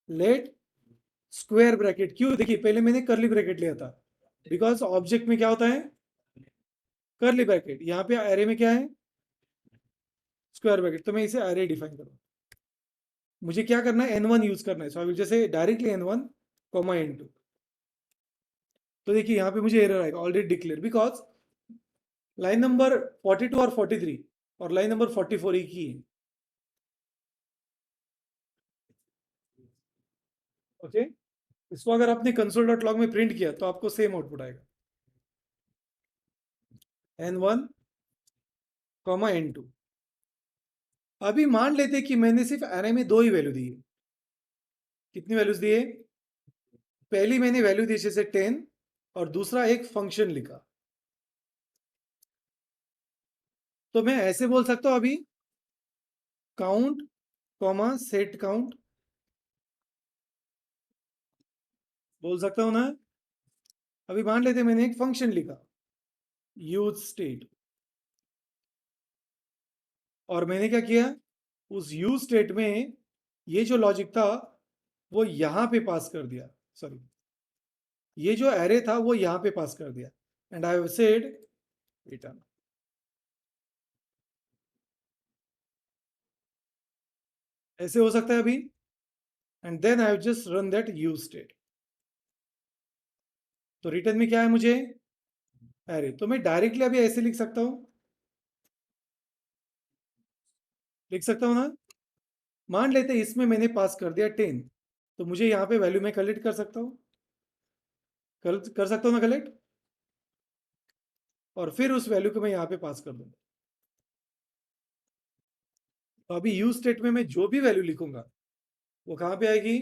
लेट स्क्वायर ब्रैकेट. क्यों, देखिए पहले मैंने करली ब्रैकेट लिया था, बिकॉज ऑब्जेक्ट में क्या होता है, करली ब्रैकेट. यहाँ पे एरे में क्या है, स्क्वायर ब्रैकेट. तो मैं इसे एरे डिफाइन करूँ, मुझे क्या करना है, N1 यूज करना है. सो आई विल जैसे डायरेक्टली N1 कॉमा N2. तो देखिए यहाँ पे मुझे एरर आएगा, already declare, because line number 42 और 43 और लाइन नंबर 44 एक ही है. ओके, इसको अगर आपने console.log में प्रिंट किया तो आपको सेम आउटपुट आएगा, n1 कॉमा n2। अभी मान लेते कि मैंने सिर्फ एरे में 2 ही वैल्यू दी है। कितनी वैल्यूज दिए? पहली मैंने वैल्यू दी जैसे 10 और दूसरा एक फंक्शन लिखा। तो मैं ऐसे बोल सकता हूं अभी काउंट कॉमा सेट काउंट, बोल सकता हूं ना। अभी मान लेते मैंने एक फंक्शन लिखा यूज स्टेट, और मैंने क्या किया, उस यूज स्टेट में ये जो लॉजिक था वो यहां पे पास कर दिया, सॉरी ये जो एरे था वो यहां पे पास कर दिया, and I have said return. ऐसे हो सकता है अभी, and then I have just run that use state. तो रिटर्न में क्या है मुझे, एरे। तो मैं डायरेक्टली अभी ऐसे लिख सकता हूं, लिख सकता हूं ना। मान लेते इसमें मैंने पास कर दिया 10, तो मुझे यहाँ पे वैल्यू में कलेक्ट कर सकता हूँ, कर सकता हूँ ना कलेक्ट, और फिर उस वैल्यू को मैं यहाँ पे पास कर दूंगा। तो अभी यूज स्टेट में मैं जो भी वैल्यू लिखूंगा वो कहाँ पे आएगी,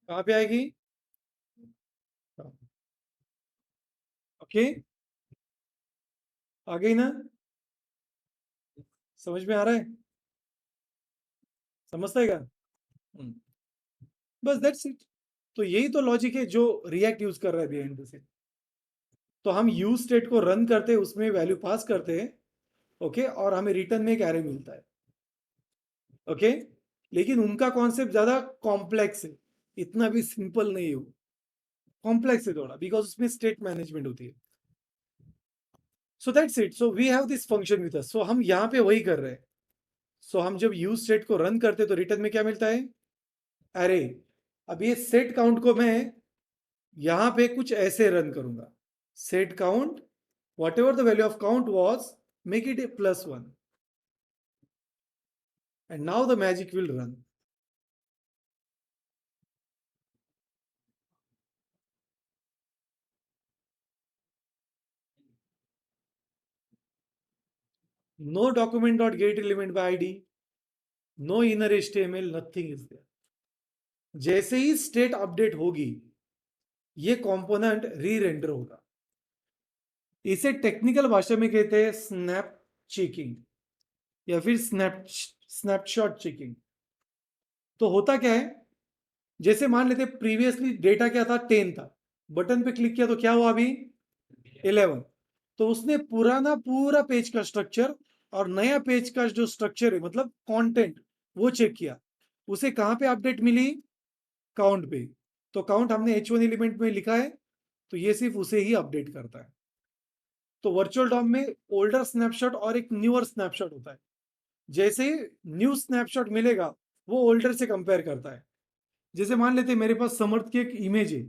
कहाँ पे आएगी, ओके, आ गई ना, समझ में आ रहा है, समझता है क्या? बस दैट्स इट। तो यही तो लॉजिक है जो रिएक्ट यूज कर रहा है बिहाइंड द सीन। तो हम यूज स्टेट को रन करते हैं, उसमें वैल्यू पास करते हैं, ओके, और हमें रिटर्न में एक एरे मिलता है, ओके। लेकिन उनका कॉन्सेप्ट ज्यादा कॉम्प्लेक्स है, इतना भी सिंपल नहीं हो, कॉम्प्लेक्स है थोड़ा, बिकॉज उसमें स्टेट मैनेजमेंट होती है। So that's it, so we have this function with us. सो हम यहाँ पे वही कर रहे हैं। सो हम जब यूज स्टेट को रन करते तो रिटर्न में क्या मिलता है, अरे। अब ये सेट काउंट को मैं यहां पे कुछ ऐसे रन करूंगा, set count what ever the value of count was, make it A +1, and now the magic will run. No document.getElement by ID, no inner HTML, nothing is there। जैसे ही state update होगी ये component री render होगा। इसे technical भाषा में कहते हैं स्नैप चेकिंग या फिर स्नैपशॉट चेकिंग। तो होता क्या है, जैसे मान लेते प्रीवियसली डेटा क्या था, 10 था, बटन पे क्लिक किया तो क्या हुआ अभी 11। तो उसने पुराना पूरा पेज का स्ट्रक्चर और नया पेज का जो स्ट्रक्चर है मतलब कंटेंट वो चेक किया। उसे कहां पे अपडेट मिली, काउंट पे। तो काउंट हमने H1 एलिमेंट में लिखा है, तो ये सिर्फ उसे ही अपडेट करता है। तो वर्चुअल डॉम में ओल्डर स्नैपशॉट और एक न्यूअर स्नैपशॉट होता है। जैसे न्यू स्नैपशॉट मिलेगा वो ओल्डर से कंपेयर करता है। जैसे मान लेते मेरे पास समर्थ की एक इमेज है,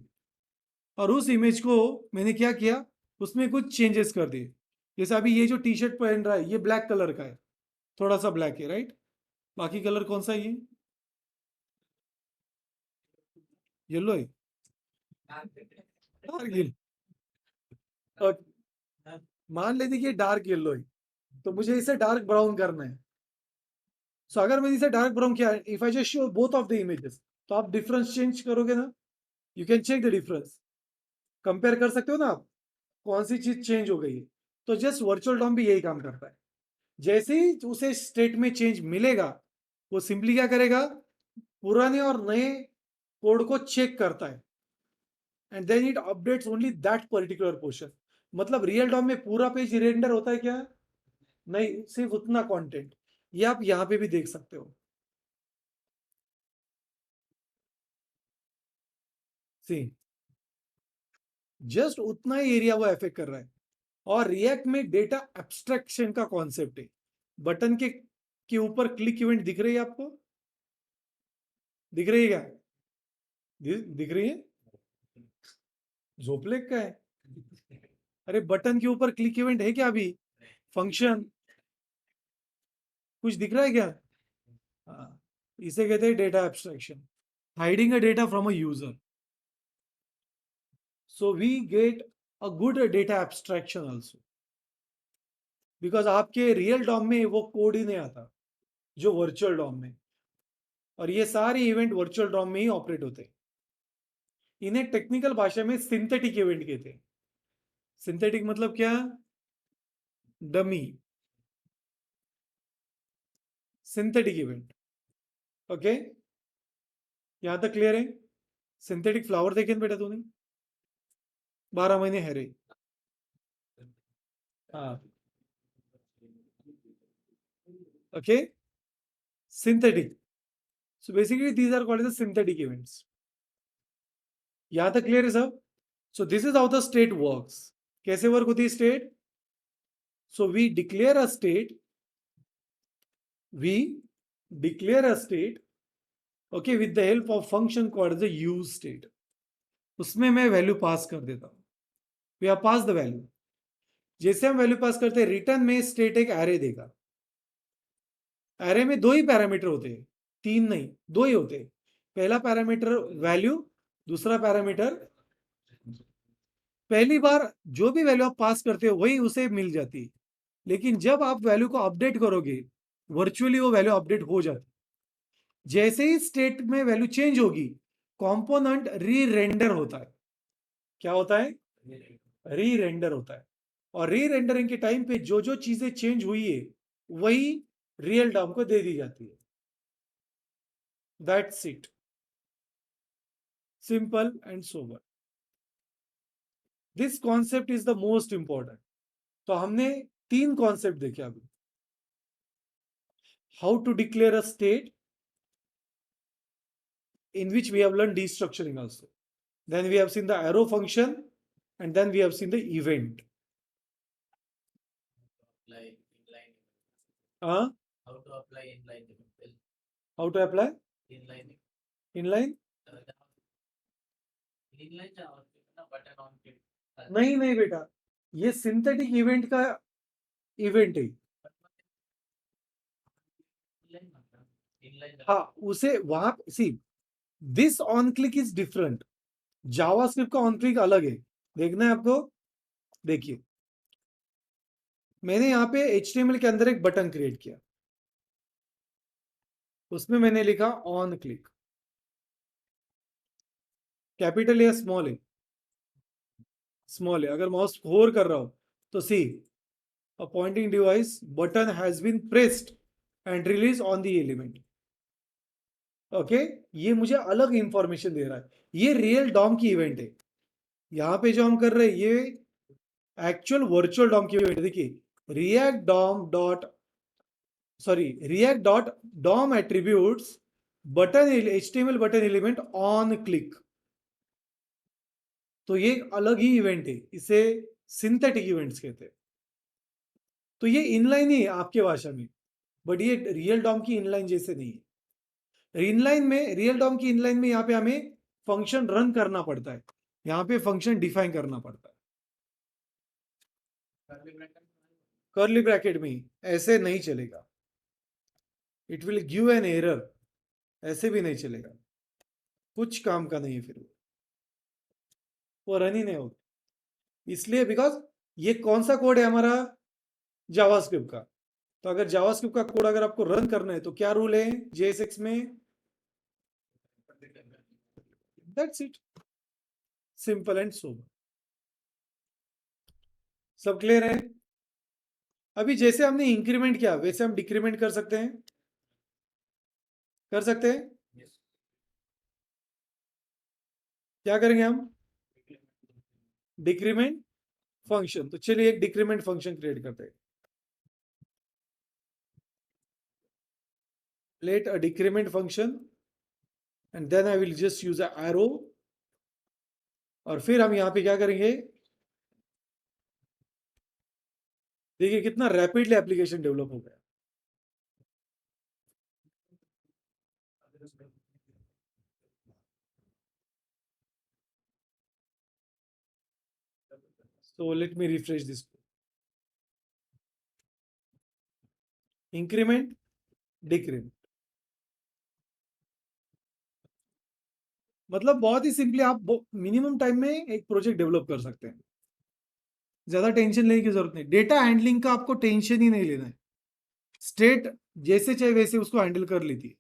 और उस इमेज को मैंने क्या किया, उसमें कुछ चेंजेस कर दिए। जैसे अभी ये जो टी शर्ट पहन रहा है ये ब्लैक कलर का है, थोड़ा सा ब्लैक है, राइट। बाकी कलर कौन सा है ये, येलो है, डार्क येलो। मान लेते कि ये डार्क येलो है, तो मुझे इसे डार्क ब्राउन करना है। सो अगर मैंने इसे डार्क ब्राउन किया, if I just show both of the images, तो आप डिफरेंस चेंज करोगे ना, you can check the difference, compare कर सकते हो ना आप, कौन सी चीज चेंज हो गई है। तो जस्ट वर्चुअल डॉम भी यही काम करता है। जैसे ही उसे स्टेट में चेंज मिलेगा वो सिंपली क्या करेगा, पुराने और नए कोड को चेक करता है, and then it updates only that particular portion. मतलब रियल डॉम में पूरा पेज रेंडर होता है क्या, नहीं, सिर्फ उतना कंटेंट। ये आप यहां पे भी देख सकते हो, सी जस्ट उतना ही एरिया वो अफेक्ट कर रहा है। और रिएक्ट में डेटा एब्स्ट्रैक्शन का कॉन्सेप्ट है। बटन के ऊपर क्लिक इवेंट दिख रही है आपको, दिख रही है क्या, दिख रही है, झोपलेक का है। अरे बटन के ऊपर क्लिक इवेंट है क्या अभी, फंक्शन कुछ दिख रहा है क्या? हाँ, इसे कहते हैं data abstraction, hiding a data from a user. So we get a good data abstraction also, because आपके रियल डॉम में वो कोड ही नहीं आता जो वर्चुअल डॉम में, और ये सारे इवेंट वर्चुअल डॉम में ही ऑपरेट होते हैं. इन्हें टेक्निकल भाषा में सिंथेटिक इवेंट कहते हैं. सिंथेटिक मतलब क्या? डमी. Synthetic event. ओके, यहां तक क्लियर है? सिंथेटिक फ्लावर देखे ना बेटा तूने? 12 महीने है रे. हाँ. Okay, synthetic. So basically these are called as synthetic events. यहां तक क्लियर है सब? So this is how the state works. कैसे वर्क होती है state? So we declare a state, we declare a state, okay, with the help of function called the use state. उसमें मैं value pass कर देता हूं. We are pass the value. जैसे हम वैल्यू पास करते हैं, रिटर्न में स्टेट एक एरे देगा. एरे में दो ही पैरामीटर होते हैं, तीन नहीं, दो ही होते हैं. पहला पैरामीटर वैल्यू, दूसरा पैरामीटर. पहली बार जो भी वैल्यू आप पास करते हो वही उसे मिल जाती है, लेकिन जब आप वैल्यू को अपडेट करोगे, वर्चुअली वो वैल्यू अपडेट हो जाती. जैसे ही स्टेट में वैल्यू चेंज होगी, कंपोनेंट री रेंडर होता है. क्या होता है? री रेंडर होता है. और री रेंडरिंग के टाइम पे जो जो चीजें चेंज हुई है वही रियल टर्म को दे दी जाती है. That's it. Simple and sober. This concept is the most important. तो हमने तीन कॉन्सेप्ट देखे अभी. How to declare a state, in which we have learned destructuring also. Then we have seen the arrow function, and then we have seen the event. Apply inline. Uh, How to apply inline? how to apply Inline. inline? Inline ना button on click. नहीं नहीं बेटा, ये synthetic event का event है. हाँ, उसे वहां see, this on click is different. JavaScript का ऑन क्लिक अलग है. देखना है आपको? देखिए, मैंने यहां पे HTML के अंदर एक बटन क्रिएट किया. उसमें मैंने लिखा ऑन क्लिक. कैपिटल या स्मॉल है? स्मॉल है. अगर माउस होल्ड कर रहा हो तो सी, a pointing device button has been pressed and released on the element. Okay, ये मुझे अलग इंफॉर्मेशन दे रहा है. ये रियल डॉम की इवेंट है. यहां पे जो हम कर रहे हैं ये एक्चुअल वर्चुअल डॉम की इवेंट है. देखिए, React DOM dot sorry React dot DOM attributes button HTML button element on click. तो ये एक अलग ही इवेंट है, इसे सिंथेटिक इवेंट्स कहते हैं. तो ये इनलाइन ही है आपके भाषा में, बट ये रियल डॉम की इनलाइन जैसे नहीं है. इनलाइन में, रियल डॉम की इनलाइन में यहाँ पे हमें फंक्शन रन करना पड़ता है, यहाँ पे फंक्शन डिफाइन करना पड़ता है. कर्ली ब्रैकेट में ही, ऐसे नहीं चलेगा. It will give an error. ऐसे भी नहीं चलेगा, कुछ काम का नहीं है. फिर वो रन ही नहीं होगा. इसलिए बिकॉज ये कौन सा कोड है हमारा? जावास्क्रिप्ट का. तो अगर जावास्क्रिप्ट का कोड अगर आपको रन करना है तो क्या रूल है JSX में? That's it. Simple and sober. सब क्लियर है? अभी जैसे हमने इंक्रीमेंट किया वैसे हम डिक्रीमेंट कर सकते हैं. कर सकते हैं. क्या करेंगे हम? Decrement function. तो चलिए एक डिक्रीमेंट फंक्शन क्रिएट करते हैं. Let a decrement function and then I will just use a arrow. और फिर हम यहां पे क्या करेंगे? देखिए कितना रैपिडली एप्लीकेशन डेवलप हो गया. So let me refresh this. Increment, decrement. मतलब बहुत ही सिंपली आप मिनिमम टाइम में एक प्रोजेक्ट डेवलप कर सकते हैं, ज्यादा टेंशन लेने की जरूरत नहीं। डेटा हैंडलिंग का आपको टेंशन ही नहीं लेना है, स्टेट जैसे चाहे वैसे उसको हैंडल कर लेती है,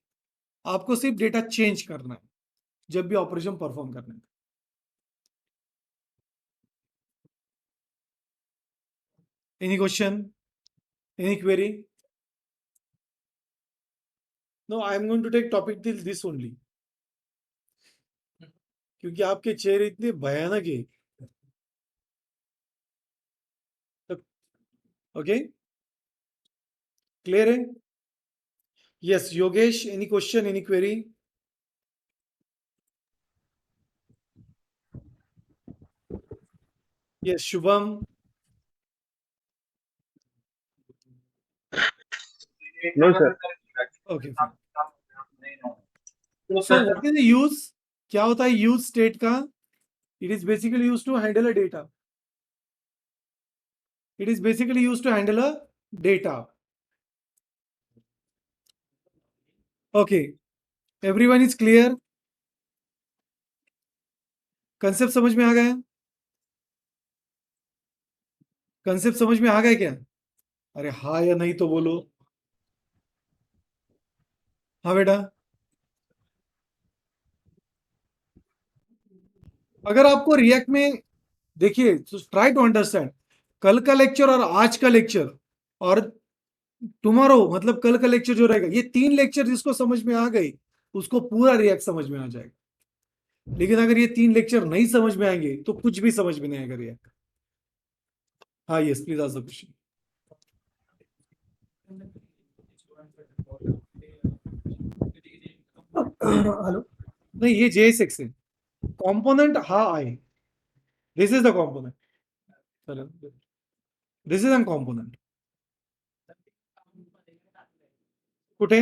आपको सिर्फ डेटा चेंज करना है जब भी ऑपरेशन परफॉर्म करना है। Any question, any query? No, I am going to take topic till this only, क्योंकि आपके चेहरे इतने भयानक है। ओके, क्लियर है? Yes Yogesh, any question, any query? Yes Shubham? No, sir. Okay fine. So what is the use? क्या होता है यूज स्टेट का? It is basically use to handle a data. It is basically use to handle a data. Okay, everyone is clear? Concept समझ में आ गया? Concept समझ में आ गया क्या? अरे हाँ या नहीं तो बोलो। हाँ बेटा, अगर आपको रिएक्ट में देखिए, ट्राई टू अंडरस्टैंड कल का लेक्चर और आज का लेक्चर और टुमारो, मतलब कल का लेक्चर जो रहेगा, ये 3 लेक्चर जिसको समझ में आ गई उसको पूरा रिएक्ट समझ में आ जाएगा। लेकिन अगर ये 3 लेक्चर नहीं समझ में आएंगे तो कुछ भी समझ में नहीं आएगा रिएक्ट। हाँ yes please ask the question. Hello. नहीं, ये JSX है। कंपोनेंट हाँ आए, दिस इज द कंपोनेंट, चलो दिस इज एन कंपोनेंट। कुठे?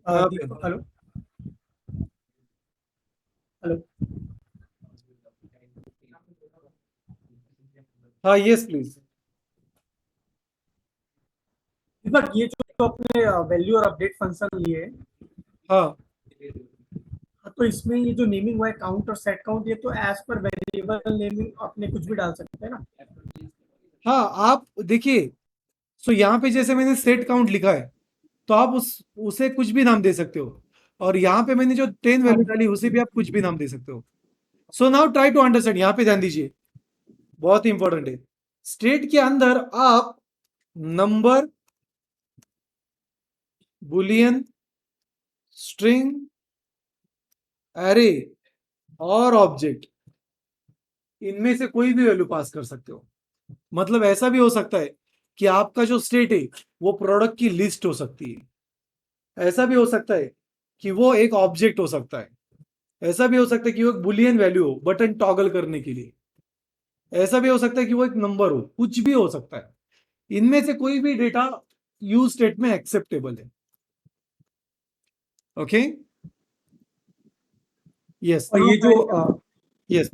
हाँ, हेलो हेलो। हाँ यस प्लीज। दीपक, ये जो अपने वैल्यू और अपडेट फंक्शन लिए, हाँ तो इसमें ये जो नेमिंग हुआ है काउंट और सेट काउंट, ये तो एज पर वेरिएबल नेमिंग अपने कुछ भी डाल सकते हैं ना? हाँ, आप देखिए, सो यहाँ पे जैसे मैंने सेट काउंट लिखा है तो आप उसे कुछ भी नाम दे सकते हो, और यहाँ पे मैंने जो 10 वैल्यू डाली उसे भी आप कुछ भी नाम दे सकते हो। So now try to understand, यहाँ पे ध्यान दीजिए, बहुत ही इंपॉर्टेंट है। स्टेट के अंदर आप नंबर, बुलियन, स्ट्रिंग, एरे और ऑब्जेक्ट, इनमें से कोई भी वैल्यू पास कर सकते हो। मतलब ऐसा भी हो सकता है कि आपका जो स्टेट है वो प्रोडक्ट की लिस्ट हो सकती है, ऐसा भी हो सकता है कि वो एक ऑब्जेक्ट हो सकता है, ऐसा भी हो सकता है कि वो एक बुलियन वैल्यू हो बटन टॉगल करने के लिए, ऐसा भी हो सकता है कि वो एक नंबर हो, कुछ भी हो सकता है। इनमें से कोई भी डेटा यूज स्टेट में एक्सेप्टेबल है। Okay yes. और ये जो yes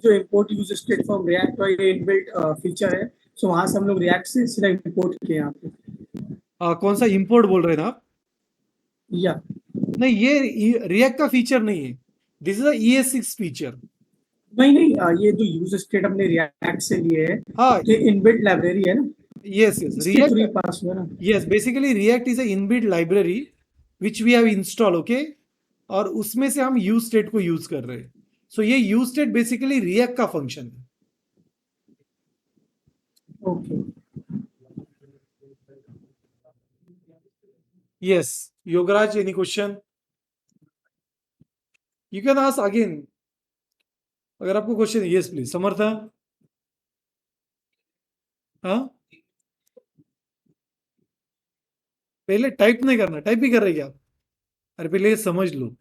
import use state from react और ये इनबिल्ट फीचर है, सो वहां से हम लोग रिएक्ट से सीधा इंपोर्ट किए यहाँ पे। कौन सा इंपोर्ट बोल रहे हैं आप? या नहीं, ये रिएक्ट का फीचर नहीं है, दिस इज ES6 फीचर। नहीं नहीं, ये जो यूज स्टेट हमने रिएक्ट से लिए है, हाँ ये इनबिल्ट लाइब्रेरी है ना, यस यस इसके थ्रू ही रिएक्ट, पास हुआ ना। yes basically react is a inbuilt library which we have installed, okay, और उसमें से हम use state को यूज कर रहे हैं। सो ये use state बेसिकली react का फंक्शन है। Okay. Yes Yograj, any question? You can ask again अगर आपको क्वेश्चन है। यस प्लीज समर्था। हाँ, पहले टाइप नहीं करना, टाइप भी कर रहे क्या आप? अरे पहले ये समझ लो,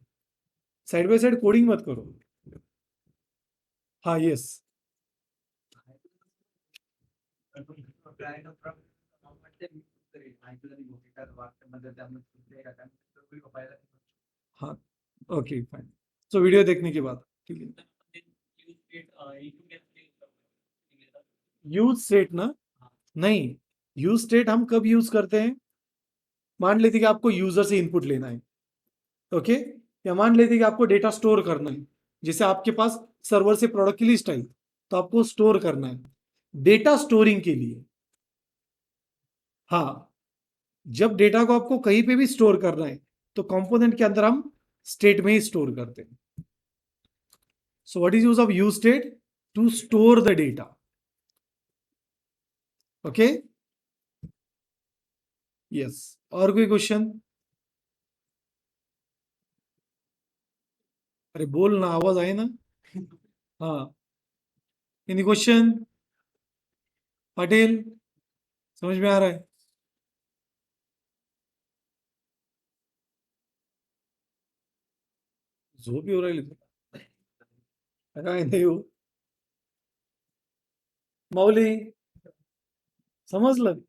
साइड बाय साइड कोडिंग मत करो। हाँ यस हाँ ओके फाइन। सो वीडियो देखने के बाद ठीक है। यूज स्टेट ना, नहीं, यूज स्टेट हम कब यूज करते हैं? मान लेते कि आपको यूजर से इनपुट लेना है, ओके, या मान लेते कि आपको डेटा स्टोर करना है, जैसे आपके पास सर्वर से प्रोडक्ट की लिस्ट आई तो आपको स्टोर करना है, डेटा स्टोरिंग के लिए। हाँ, जब डेटा को आपको कहीं पे भी स्टोर करना है तो कंपोनेंट के अंदर हम स्टेट में ही स्टोर करते हैं। So what is use of use state? To store the data, okay, yes. और कोई क्वेश्चन? अरे बोल ना, आवाज आए ना। हाँ, एनी क्वेश्चन? पाटिल, समझ में आ रहा है? झोप येऊ राहिली तुला? काय नाही हो माऊली, समजलं?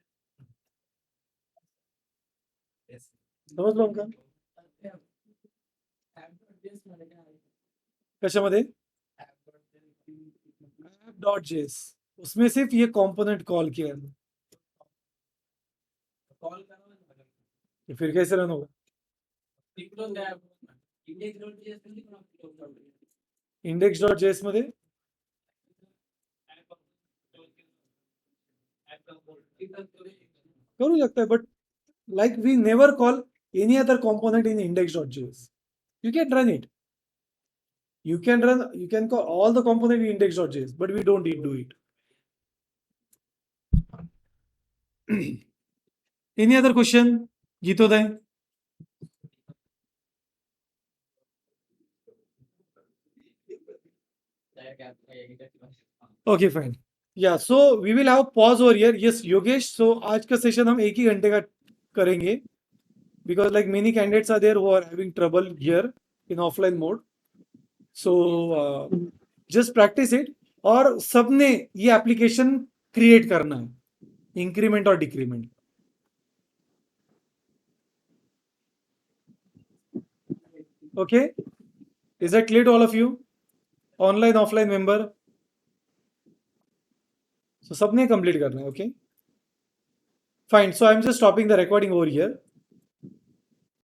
समजलं का? कशामध्ये? app.js, उसमें सिर्फ ये कंपोनेंट कॉल किया है, कॉल करो ना, तो फिर कैसे रन होगा? तिकडून द्या इंडेक्स डॉट जेएस मध्ये पण आपण index.js मध्ये करू शकता है, but like we never call any other component in index.js. You can run it. You can call all the component in index.js, but we don't do it. Any other question? Geetoday? Okay, fine. Yeah, so we will have pause over here. Yes, Yogesh. So आज का session हम 1 ही घंटे का करेंगे, because like many candidates are there who are having trouble here in offline mode. So just practice it. और सबने ये application create करना है, इंक्रीमेंट और decrement. Okay, is that clear to all of you? Online, offline member. So सबने complete करना है, okay? Fine. So I'm just stopping the recording over here.